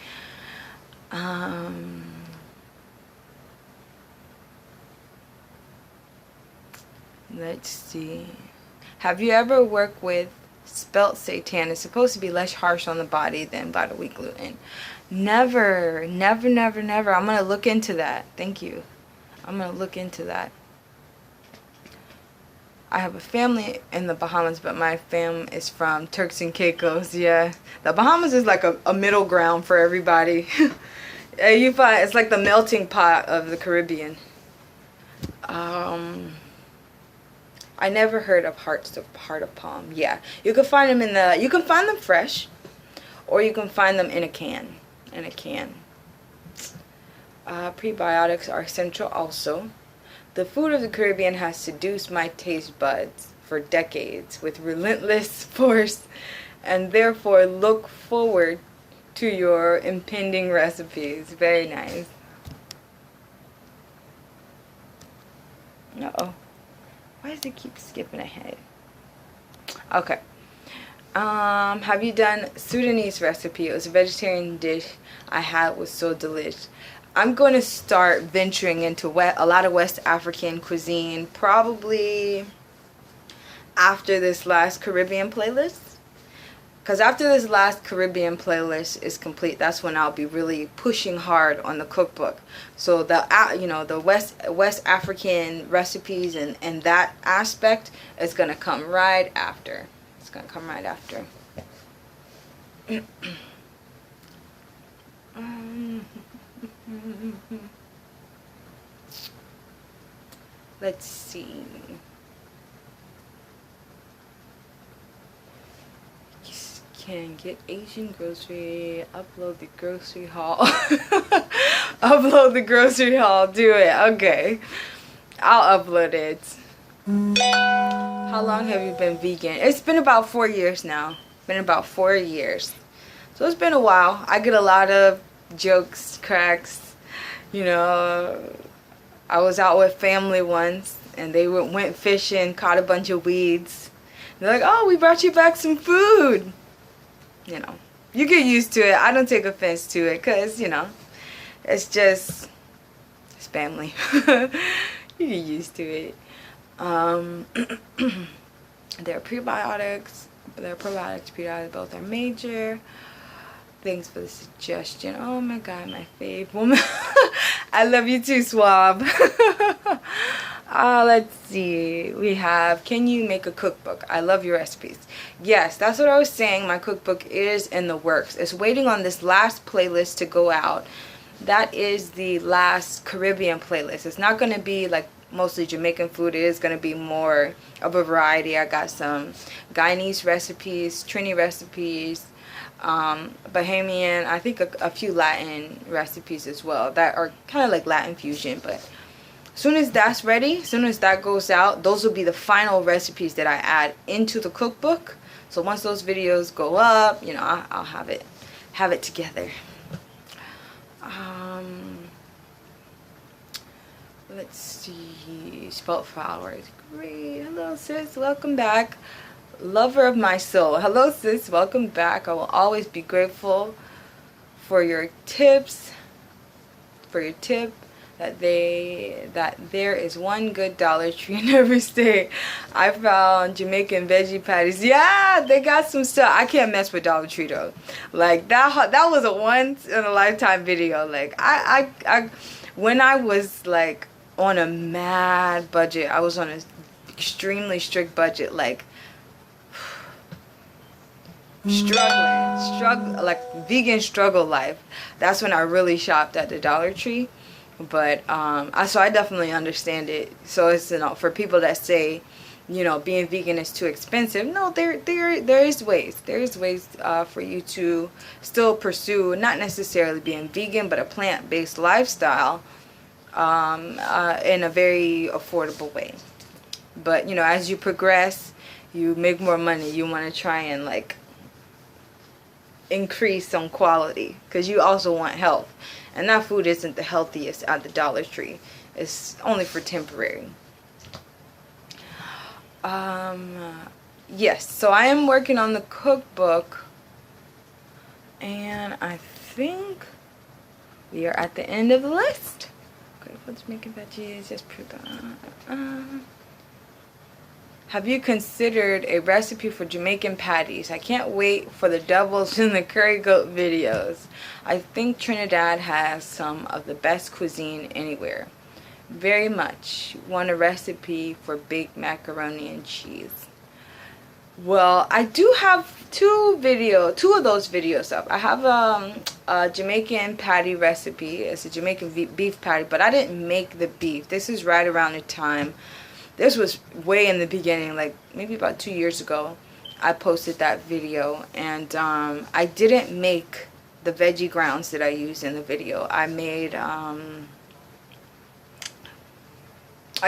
Let's see. Have you ever worked with spelt seitan? It's supposed to be less harsh on the body than body wheat gluten. Never. I'm gonna look into that. Thank you. I'm gonna look into that. I have a family in the Bahamas, but my fam is from Turks and Caicos. Yeah, the Bahamas is like a middle ground for everybody. You find it's like the melting pot of the Caribbean. I never heard of heart of palm. Yeah, you can find them you can find them fresh, or you can find them in a can. Prebiotics are essential also. The food of the Caribbean has seduced my taste buds for decades with relentless force, and therefore look forward to your impending recipes. Very nice. Uh-oh. Why does it keep skipping ahead? Okay. Have you done Sudanese recipe? It was a vegetarian dish I had, was so delish. I'm going to start venturing into a lot of West African cuisine probably after this last Caribbean playlist. Because after this last Caribbean playlist is complete, that's when I'll be really pushing hard on the cookbook. So the West African recipes and that aspect is going to come right after. It's going to come right after. Let's see. Can get Asian grocery, upload the grocery haul. Upload the grocery haul, do it. Okay, I'll upload it. How long have you been vegan? It's been about 4 years now. So it's been a while. I get a lot of jokes, cracks. You know, I was out with family once, and they went fishing, caught a bunch of weeds. They're like, "Oh, we brought you back some food." You know, you get used to it. I don't take offense to it because, you know, it's family. You get used to it. There are prebiotics. Prebiotics, both are major. Thanks for the suggestion. Oh my God, my fave woman. I love you too, Swab. Let's see. We have, can you make a cookbook? I love your recipes. Yes, that's what I was saying. My cookbook is in the works. It's waiting on this last playlist to go out. That is the last Caribbean playlist. It's not going to be like mostly Jamaican food. It is going to be more of a variety. I got some Guyanese recipes, Trini recipes, Bahamian, I think a few Latin recipes as well that are kind of like Latin fusion. But as soon as that's ready, as soon as that goes out, those will be the final recipes that I add into the cookbook. So once those videos go up, you know, I'll have it together. Let's see. Spelt flowers. Great. Hello, sis. Welcome back. Lover of my soul. Hello, sis. Welcome back. I will always be grateful for your tips. For your tip. that there is one good Dollar Tree in every state. I found Jamaican veggie patties. Yeah, they got some stuff. I can't mess with Dollar Tree though. Like that was a once in a lifetime video. Like I when I was like on a mad budget, I was on an extremely strict budget, like struggle like vegan struggle life. That's when I really shopped at the Dollar Tree. But so I definitely understand it. So it's, you know, for people that say, you know, being vegan is too expensive. No, there is ways. There is ways for you to still pursue not necessarily being vegan, but a plant-based lifestyle in a very affordable way. But you know, as you progress, you make more money. You want to try and like increase some quality, because you also want health, and that food isn't the healthiest at the Dollar Tree. It's only for temporary. Yes, so I am working on the cookbook, and I think we are at the end of the list. Okay, let's make it veggies. Just put have you considered a recipe for Jamaican patties? I can't wait for the doubles and the curry goat videos. I think Trinidad has some of the best cuisine anywhere. Very much want a recipe for baked macaroni and cheese. Well, I do have two of those videos up. I have a Jamaican patty recipe. It's a Jamaican beef patty, but I didn't make the beef. This is right around the time. This was way in the beginning, like maybe about 2 years ago. I posted that video, and I didn't make the veggie grounds that I used in the video. I made, I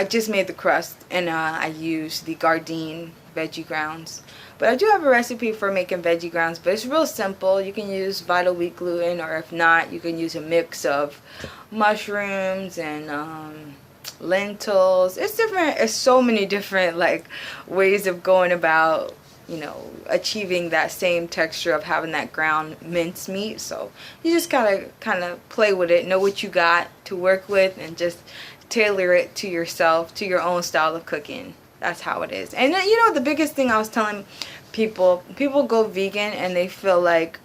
just made the crust, and I used the Gardein veggie grounds. But I do have a recipe for making veggie grounds, but it's real simple. You can use Vital Wheat gluten, or if not, you can use a mix of mushrooms and lentils. It's different. It's so many different like ways of going about, you know, achieving that same texture of having that ground minced meat. So you just gotta kind of play with it, know what you got to work with, and just tailor it to yourself, to your own style of cooking. That's how it is. And you know, the biggest thing I was telling people go vegan and they feel like,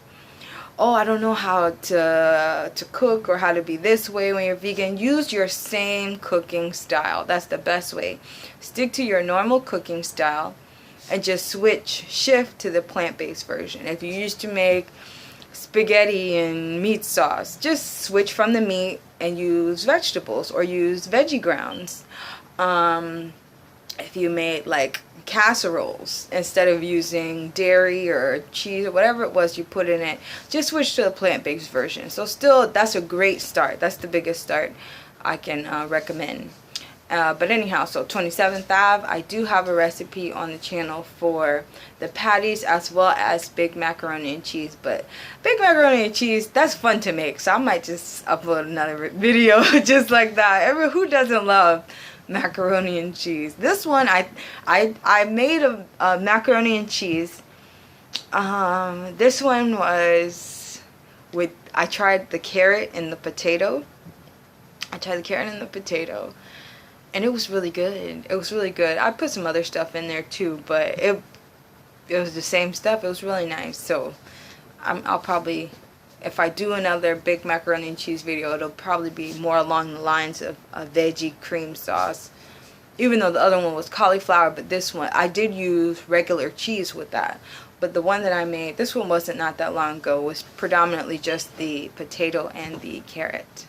oh, I don't know how to cook or how to be this way when you're vegan. Use your same cooking style. That's the best way. Stick to your normal cooking style and just shift to the plant-based version. If you used to make spaghetti and meat sauce, just switch from the meat and use vegetables or use veggie grounds. If you made like casseroles, instead of using dairy or cheese or whatever it was you put in it, just switch to the plant-based version. So still, that's a great start. That's the biggest start I can recommend. But anyhow, so 27th Ave, I do have a recipe on the channel for the patties as well as baked macaroni and cheese. But baked macaroni and cheese, that's fun to make, so I might just upload another video just like that. Who doesn't love macaroni and cheese? This one, I made a macaroni and cheese. This one was with, I tried the carrot and the potato. And it was really good. It was really good. I put some other stuff in there too, but it was the same stuff. It was really nice. So I'll probably, if I do another baked macaroni and cheese video, it'll probably be more along the lines of a veggie cream sauce. Even though the other one was cauliflower, but this one, I did use regular cheese with that. But the one that I made, this one wasn't not that long ago, was predominantly just the potato and the carrot.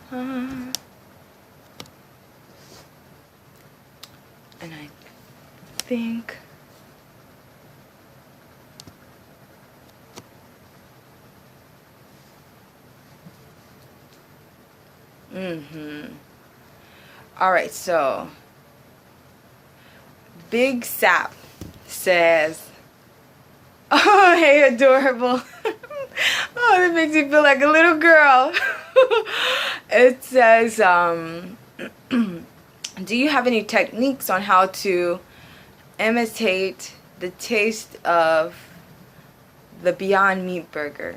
And I think alright, so Big Sap says, oh, hey, adorable. Oh, that makes me feel like a little girl. It says, do you have any techniques on how to imitate the taste of The Beyond Meat burger.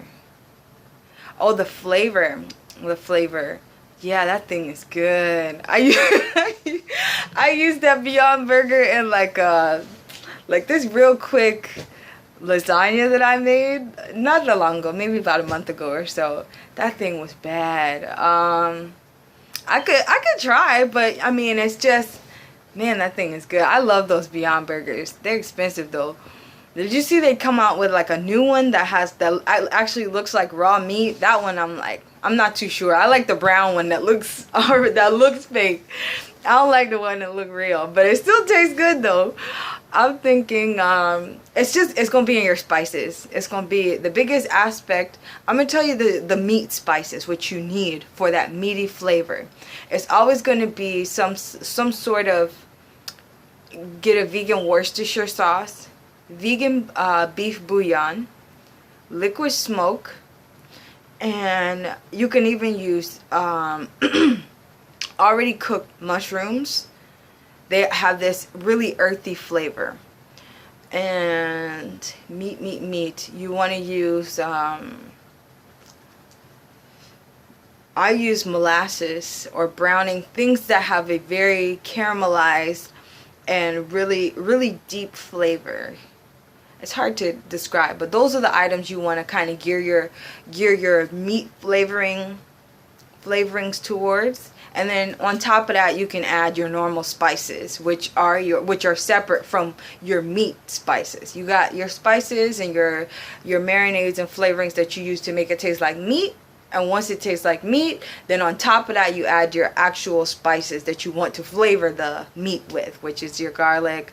Oh, the flavor. The flavor. Yeah, that thing is good. I used that Beyond Burger in like this real quick lasagna that I made not that long ago, maybe about a month ago or so. That thing was bad. I could try, but I mean, it's just, man, that thing is good. I love those Beyond Burgers. They're expensive though. Did you see they come out with like a new one that actually looks like raw meat? That one I'm not too sure. I like the brown one that looks fake. I don't like the one that look real, but it still tastes good though. I'm thinking it's gonna be in your spices. It's gonna be the biggest aspect. I'm gonna tell you the meat spices, which you need for that meaty flavor. It's always gonna be some sort of, get a vegan Worcestershire sauce, vegan beef bouillon, liquid smoke, and you can even use already cooked mushrooms. They have this really earthy flavor. And meat. You want to use, I use molasses or browning, things that have a very caramelized and really, really deep flavor. It's hard to describe, but those are the items you want to kind of gear your meat flavorings towards. And then on top of that, you can add your normal spices, which are separate from your meat spices. You got your spices and your marinades and flavorings that you use to make it taste like meat. And once it tastes like meat, then on top of that, you add your actual spices that you want to flavor the meat with, which is your garlic,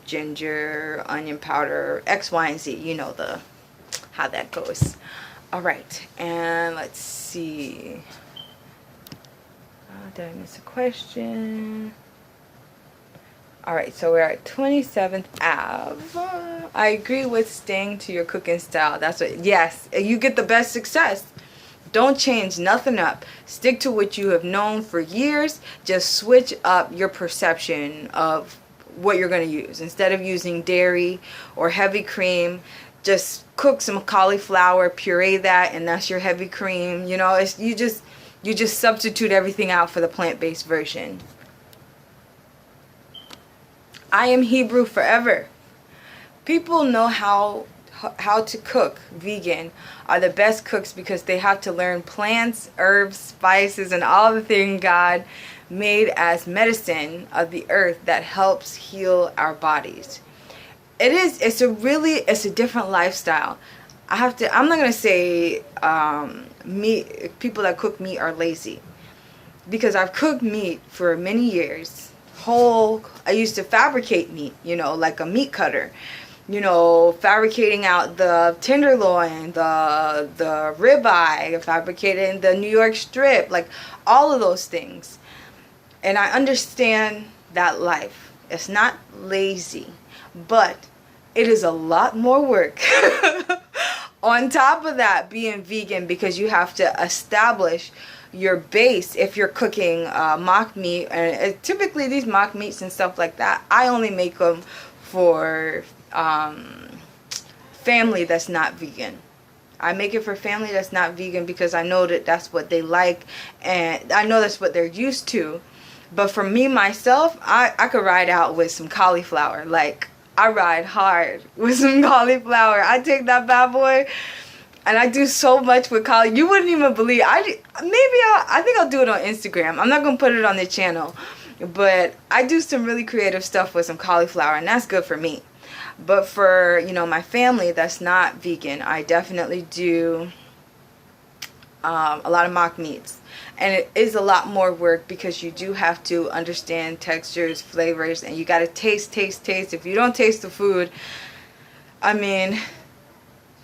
ginger, onion powder, X, Y, and Z. You know how that goes. All right, and let's see. Did I miss a question? Alright, so we're at 27th Ave. I agree with staying to your cooking style. Yes, you get the best success. Don't change nothing up. Stick to what you have known for years. Just switch up your perception of what you're going to use. Instead of using dairy or heavy cream, just cook some cauliflower, puree that, and that's your heavy cream. You know, you just substitute everything out for the plant-based version. I am Hebrew forever. People know how to cook vegan are the best cooks because they have to learn plants, herbs, spices, and all the things God made as medicine of the earth that helps heal our bodies. It's a different lifestyle. I'm not gonna say people that cook meat are lazy, because I've cooked meat for many years. I used to fabricate meat, like a meat cutter, fabricating out the tenderloin, the ribeye, fabricating the New York strip, like all of those things. And I understand that life. It's not lazy, but it is a lot more work. On top of that, being vegan, because you have to establish your base if you're cooking mock meat. And typically these mock meats and stuff like that, I only make them for family that's not vegan. I make it for family that's not vegan because I know that that's what they like, and I know that's what they're used to. But for me, myself, I could ride out with some cauliflower. Like, I ride hard with some cauliflower. I take that bad boy and I do so much with cauliflower. You wouldn't even believe. I think I'll do it on Instagram. I'm not going to put it on the channel. But I do some really creative stuff with some cauliflower, and that's good for me. But for, my family that's not vegan, I definitely do a lot of mock meats. And it is a lot more work because you do have to understand textures, flavors, and you got to taste. If you don't taste the food, I mean,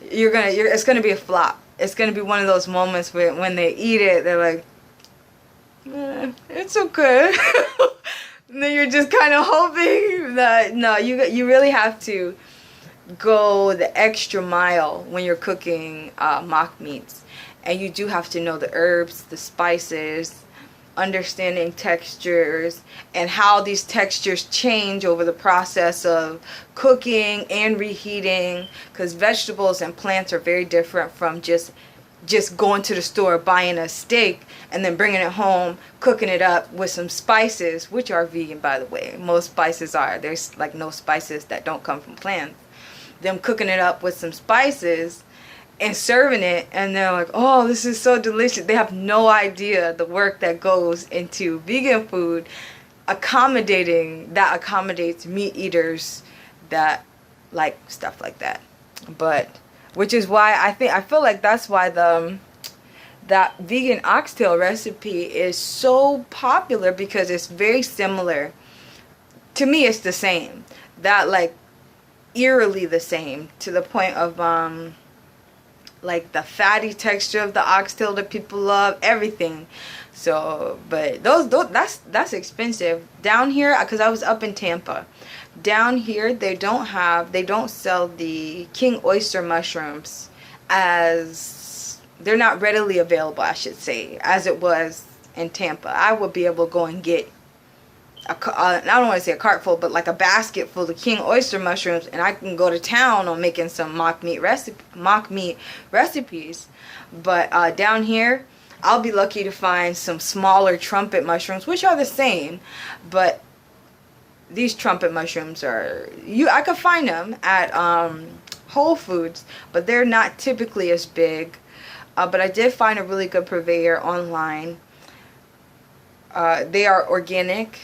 it's gonna be a flop. It's gonna be one of those moments where when they eat it, they're like, it's okay. And then you're just kind of hoping that, no, you really have to go the extra mile when you're cooking mock meats. And you do have to know the herbs, the spices, understanding textures and how these textures change over the process of cooking and reheating, because vegetables and plants are very different from just going to the store, buying a steak and then bringing it home, cooking it up with some spices, which are vegan, by the way. Most spices are. There's like no spices that don't come from plants. Them cooking it up with some spices and serving it, and they're like, oh, this is so delicious. They have no idea the work that goes into vegan food, accommodates meat eaters that like stuff like that. But which is why I feel like that's why that vegan oxtail recipe is so popular, because it's very similar. To me, it's the same. That, like, eerily the same, to the point of like the fatty texture of the oxtail that people love, everything. So, but those that's expensive down here, because I was up in Tampa. Down here they don't sell the king oyster mushrooms, as they're not readily available, I should say, as it was in Tampa. I would be able to go and get I don't want to say a cart full, but like a basket full of king oyster mushrooms, and I can go to town on making some mock meat recipes. But down here, I'll be lucky to find some smaller trumpet mushrooms, which are the same, but these trumpet mushrooms I could find them at Whole Foods, but they're not typically as big. But I did find a really good purveyor online. They are organic.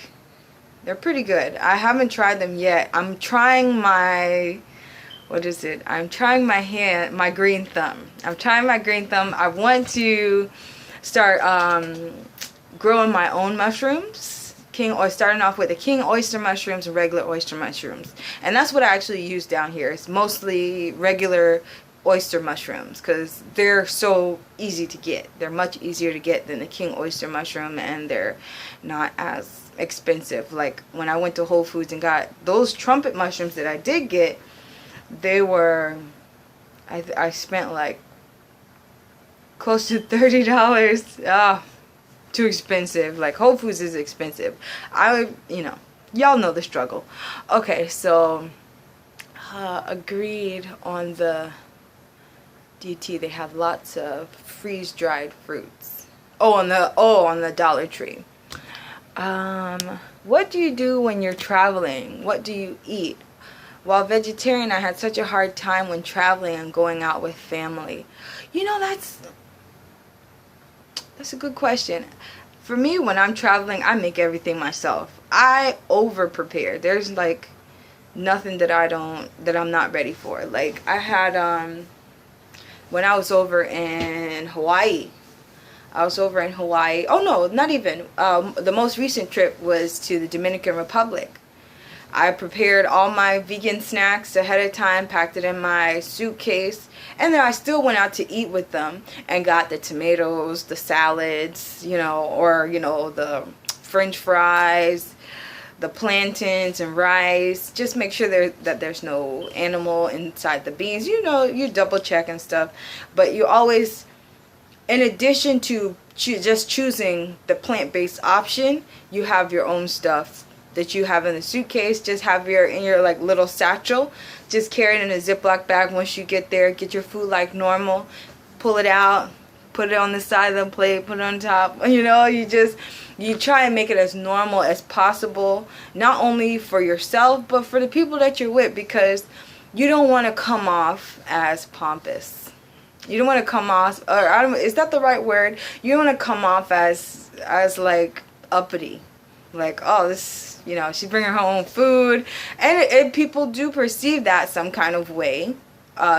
They're pretty good. I haven't tried them yet. I'm trying my green thumb. I want to start growing my own mushrooms. Starting off with the king oyster mushrooms and regular oyster mushrooms. And that's what I actually use down here. It's mostly regular oyster mushrooms, because they're so easy to get. They're much easier to get than the king oyster mushroom, and they're not as expensive. Like when I went to Whole Foods and got those trumpet mushrooms that I did get, they were, I spent like close to $30. Too expensive. Like Whole Foods is expensive. Y'all know the struggle. Okay, so agreed on the DT. They have lots of freeze-dried fruits. On the Dollar Tree. What do you do when you're traveling? What do you eat? While vegetarian, I had such a hard time when traveling and going out with family. That's a good question. For me, when I'm traveling, I make everything myself. I over prepare. There's like nothing that I'm not ready for. Like I had when I was over in Hawaii. Oh no, not even. The most recent trip was to the Dominican Republic. I prepared all my vegan snacks ahead of time, packed it in my suitcase, and then I still went out to eat with them and got the tomatoes, the salads, the French fries, the plantains and rice. Just make sure that there's no animal inside the beans. You double check and stuff. But you always, in addition to just choosing the plant-based option, you have your own stuff that you have in the suitcase. Just have in your like little satchel. Just carry it in a Ziploc bag. Once you get there, get your food like normal. Pull it out, put it on the side of the plate, put it on top. You try and make it as normal as possible, not only for yourself but for the people that you're with, because you don't want to come off as pompous. You don't want to come off, is that the right word? You don't want to come off as like uppity. Like, oh, this, she's bringing her own food. And people do perceive that some kind of way.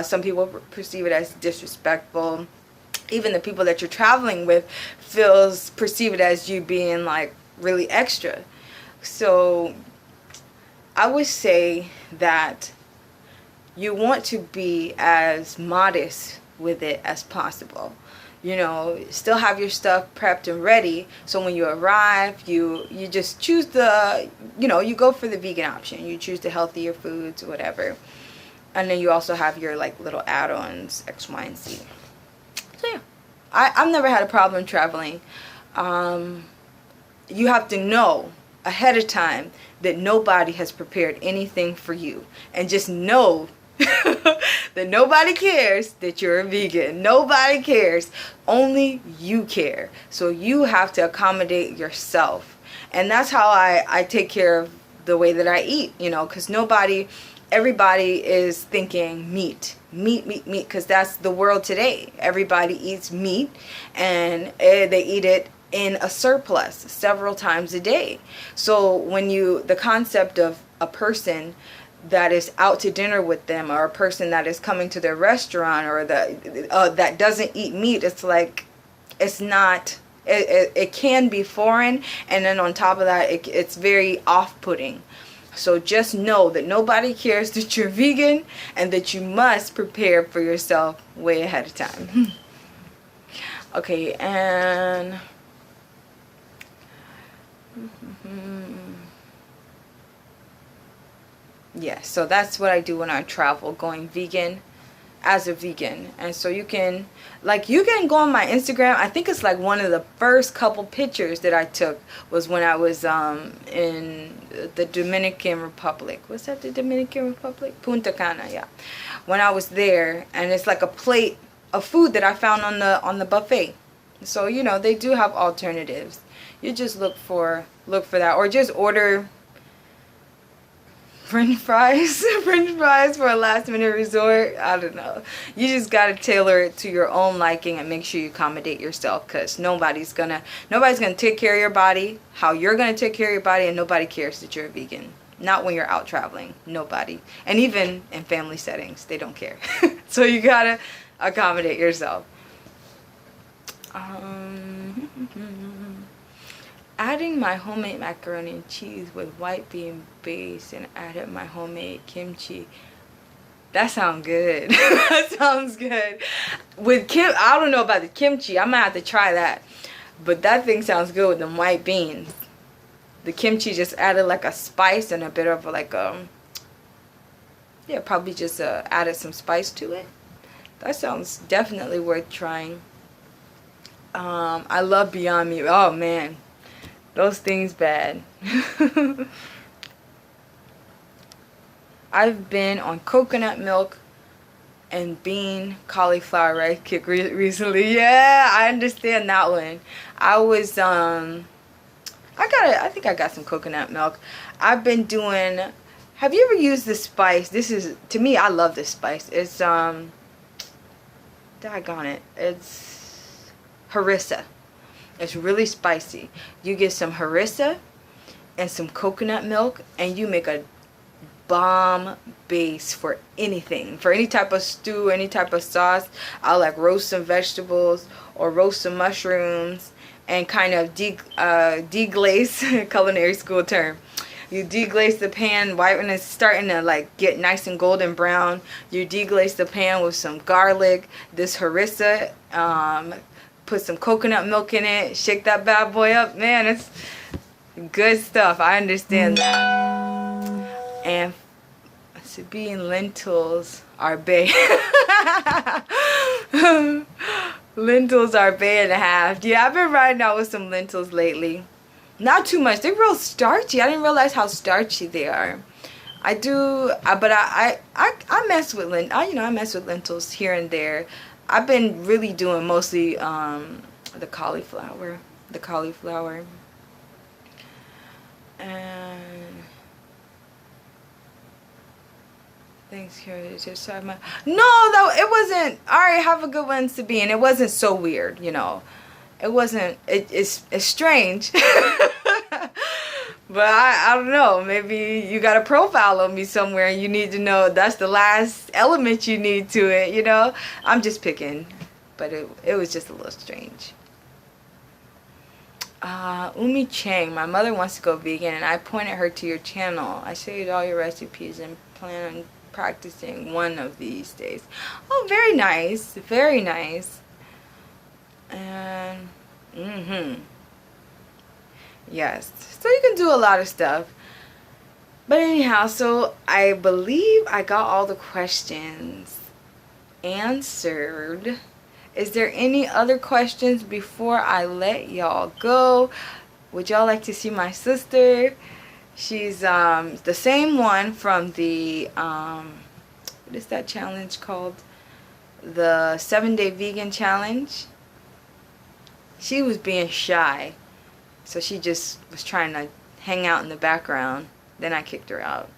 Some people perceive it as disrespectful. Even the people that you're traveling with perceive it as you being like really extra. So I would say that you want to be as modest with it as possible. Still have your stuff prepped and ready, so when you arrive, you just choose you go for the vegan option. You choose the healthier foods, whatever. And then you also have your like little add-ons, X, Y, and Z. So yeah, I've never had a problem traveling. you have to know ahead of time that nobody has prepared anything for you. And just know that nobody cares that you're a vegan. Nobody cares. Only you care. So you have to accommodate yourself. And that's how I take care of the way that I eat, you know, because everybody is thinking meat, because that's the world today. Everybody eats meat, and they eat it in a surplus several times a day. So when the concept of a person that is out to dinner with them, or a person that is coming to their restaurant, or that doesn't eat meat, it's like, it's not, it can be foreign, and then on top of that, it's very off-putting. So just know that nobody cares that you're vegan, and that you must prepare for yourself way ahead of time. Okay, and yeah, so that's what I do when I travel, going vegan as a vegan. And so you can go on my Instagram. I think it's like one of the first couple pictures that I took was when I was in the Dominican Republic. Was that the Dominican Republic? Punta Cana, yeah. When I was there, and it's like a plate of food that I found on the buffet. So, you know, they do have alternatives. You just look for that, or just order French fries for a last minute resort. I don't know. You just gotta tailor it to your own liking, and make sure you accommodate yourself, because nobody's gonna take care of your body how you're gonna take care of your body, and nobody cares that you're a vegan. Not when you're out traveling. Nobody. And even in family settings, they don't care. So you gotta accommodate yourself. Adding my homemade macaroni and cheese with white bean base, and added my homemade kimchi. That sounds good. That sounds good. With I don't know about the kimchi. I might have to try that. But that thing sounds good with them white beans. The kimchi just added like a spice and a bit of like yeah, probably just added some spice to it. That sounds definitely worth trying. I love Beyond Meat. Oh man. Those things bad. I've been on coconut milk and bean cauliflower rice kick recently. Yeah, I understand that one. I was I think I got some coconut milk. I've been doing. Have you ever used this spice? This is, to me, I love this spice. It's daggone it. It's harissa. It's really spicy. You get some harissa and some coconut milk, and you make a bomb base for anything. For any type of stew, any type of sauce. I'll like roast some vegetables or roast some mushrooms and kind of deglaze, culinary school term. You deglaze the pan right when it's starting to like get nice and golden brown. You deglaze the pan with some garlic, this harissa, put some coconut milk in it, shake that bad boy up. Man, it's good stuff. I understand that. And Sebby and lentils are bae. Lentils are bae and a half. Yeah, I've been riding out with some lentils lately. Not too much. They're real starchy. I didn't realize how starchy they are. I do, but I mess with I mess with lentils here and there. I've been really doing mostly the cauliflower. And thanks, Carrie. Just no, though it wasn't. All right, have a good one, Sebby. And it wasn't so weird, you know. It wasn't. It's strange. But I don't know, maybe you got a profile on me somewhere and you need to know that's the last element you need to it, you know? I'm just picking, but it was just a little strange. Umi Chang, my mother wants to go vegan and I pointed her to your channel. I showed you all your recipes and plan on practicing one of these days. Oh, very nice, very nice. And, yes, so you can do a lot of stuff. But anyhow, so I believe I got all the questions answered. Is there any other questions before I let y'all go? would y'all like to see my sister? She's the same one from the what is that challenge called? The 7-day vegan challenge. She was being shy, so she just was trying to hang out in the background. Then I kicked her out.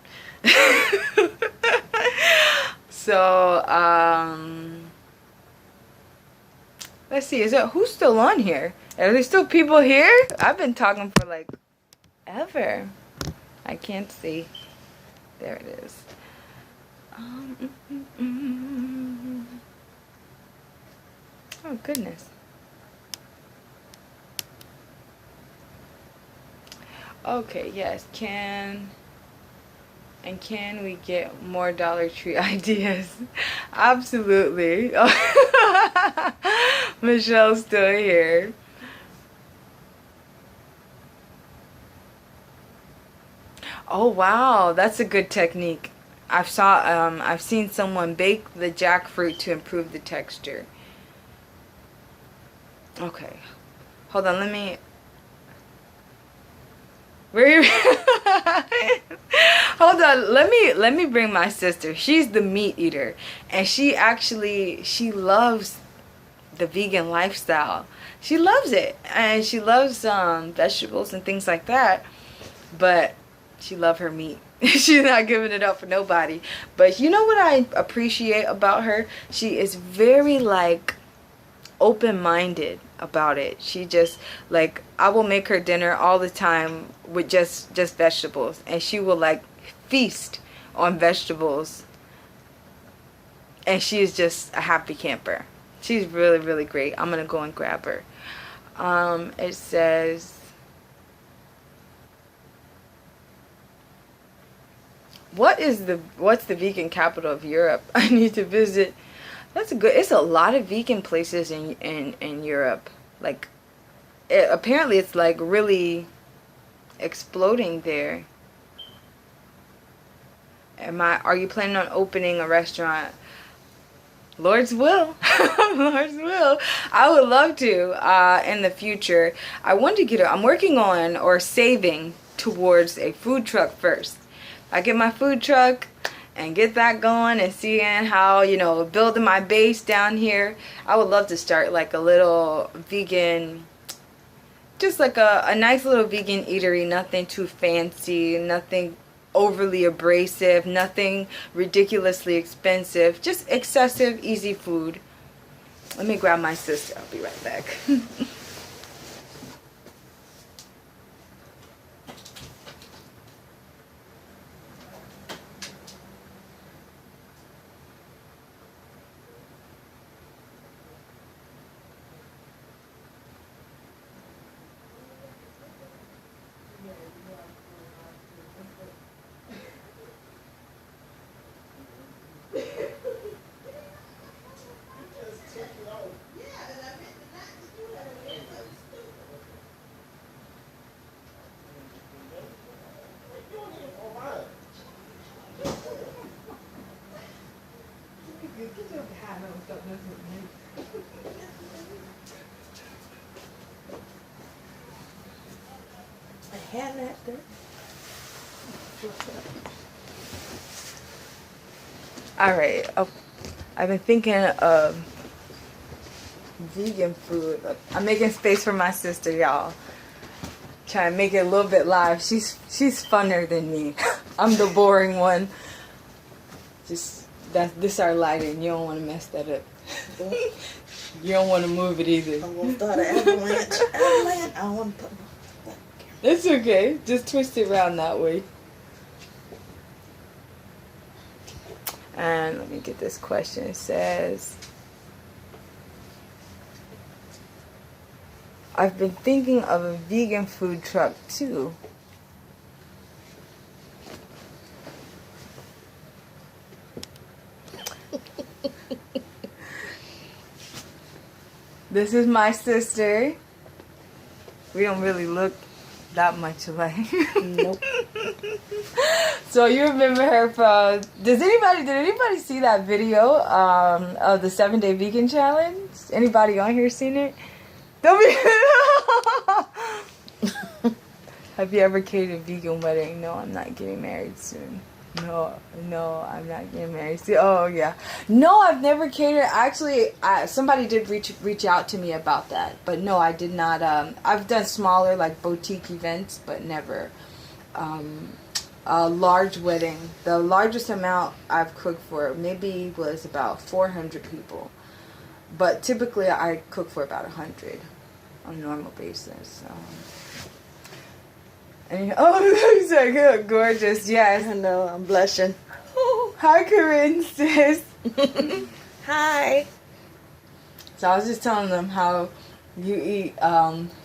So let's see, who's still on here? Are there still people here? I've been talking for like ever. I can't see. There it is. Oh goodness. Okay, yes. Can we get more Dollar Tree ideas? Absolutely. Michelle's still here. Oh wow, that's a good technique. I've seen someone bake the jackfruit to improve the texture. Okay, hold on. Hold on. Let me bring my sister. She's the meat eater, and she loves the vegan lifestyle. She loves it, and she loves vegetables and things like that. But she loves her meat. She's not giving it up for nobody. But you know what I appreciate about her? She is very like open-minded about it. She just like, I will make her dinner all the time with just vegetables, and she will like feast on vegetables, and she is just a happy camper. She's really, really great. I'm gonna go and grab her. It says, what's the vegan capital of Europe? I need to visit. It's a lot of vegan places in Europe. Like, apparently it's like really exploding there. Are you planning on opening a restaurant? Lord's will. Lord's will. I would love to in the future. I'm working on or saving towards a food truck first. I get my food truck and get that going and seeing how, building my base down here. I would love to start like a little vegan, just like a nice little vegan eatery. Nothing too fancy, nothing overly abrasive, nothing ridiculously expensive, just excessive, easy food. Let me grab my sister. I'll be right back. Alright, I've been thinking of vegan food. I'm making space for my sister, y'all. Trying to make it a little bit live. She's funner than me. I'm the boring one. This our lighting. You don't want to mess that up. You don't want to move it either. I'm going to start an avalanche. I don't want to put my... It's okay. Just twist it around that way. And let me get this question. It says, I've been thinking of a vegan food truck too. This is my sister. We don't really look that much alike. Nope. So you remember her from... Did anybody see that video of the 7-day vegan challenge? Anybody on here seen it? Don't be... Have you ever catered a vegan wedding? No, I'm not getting married soon. No, I'm not getting married soon. Oh, yeah. No, I've never catered. Actually, somebody did reach out to me about that. But no, I did not. I've done smaller, like, boutique events, but never a large wedding. The largest amount I've cooked for maybe was about 400 people. But typically, I cook for about 100 on a normal basis. So. And, he's like, gorgeous, yes. I know, I'm blushing. Hi, Korenn, sis. Hi. So I was just telling them how you eat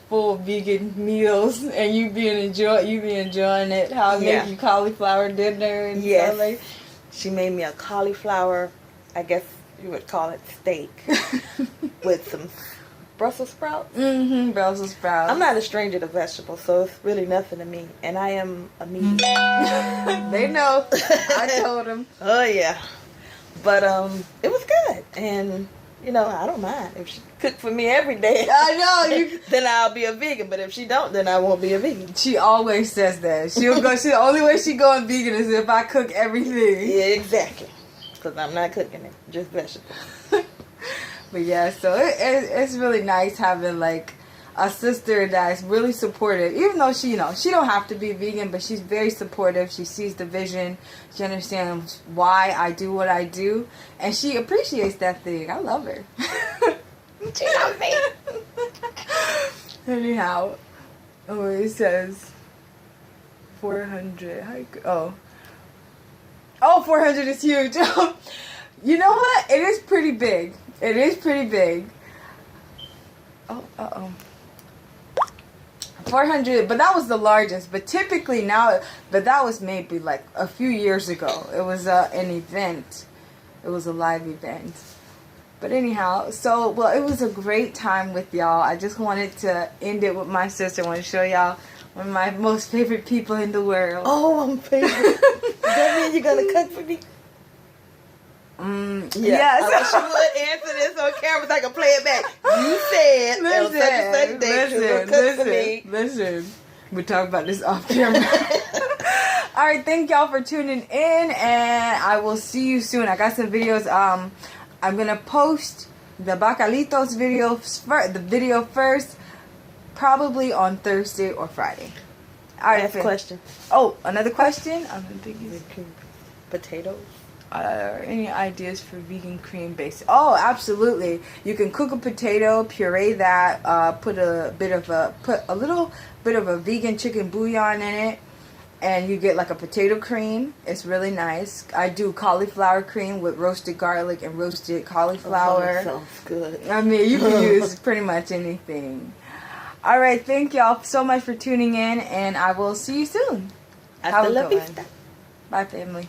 full vegan meals and you be enjoying it. How I make you cauliflower dinner and stuff like. She made me a cauliflower, I guess you would call it steak, with some Brussels sprouts. Brussels sprouts. I'm not a stranger to vegetables, so it's really nothing to me. And I am a meat. They know. I told them. Oh yeah. But it was good, and I don't mind if she cook for me every day. I know. Then I'll be a vegan. But if she don't, then I won't be a vegan. She always says that. She'll go. The only way she going vegan is if I cook everything. Yeah, exactly. Because I'm not cooking it, just vegetables. But yeah, so it's really nice having like a sister that's really supportive. Even though she don't have to be vegan, but she's very supportive. She sees the vision. She understands why I do what I do, and she appreciates that thing. I love her. She loves me. Anyhow, it says 400. Oh, 400 is huge. You know what? It is pretty big. It is pretty big. 400, but that was the largest. But typically but that was maybe like a few years ago. It was an event. It was a live event. But anyhow, it was a great time with y'all. I just wanted to end it with my sister. I want to show y'all one of my most favorite people in the world. Oh, I'm favorite. Does that mean you're going to cook for me? Yes. I wish you would answer this on camera so I can play it back. You said on such and such day you were cook for me. Listen. We'll talk about this off camera. All right, thank y'all for tuning in, and I will see you soon. I got some videos. I'm gonna post the bacalitos video first, probably on Thursday or Friday. All right. Last question. Oh, another question. I'm thinking potatoes. Any ideas for vegan cream base? Oh, absolutely. You can cook a potato, puree that, put a little bit of a vegan chicken bouillon in it, and you get like a potato cream. It's really nice. I do cauliflower cream with roasted garlic and roasted cauliflower. Oh, that sounds good. I mean, you can use pretty much anything. All right, thank y'all so much for tuning in, and I will see you soon. Hasta la vista. Bye, family.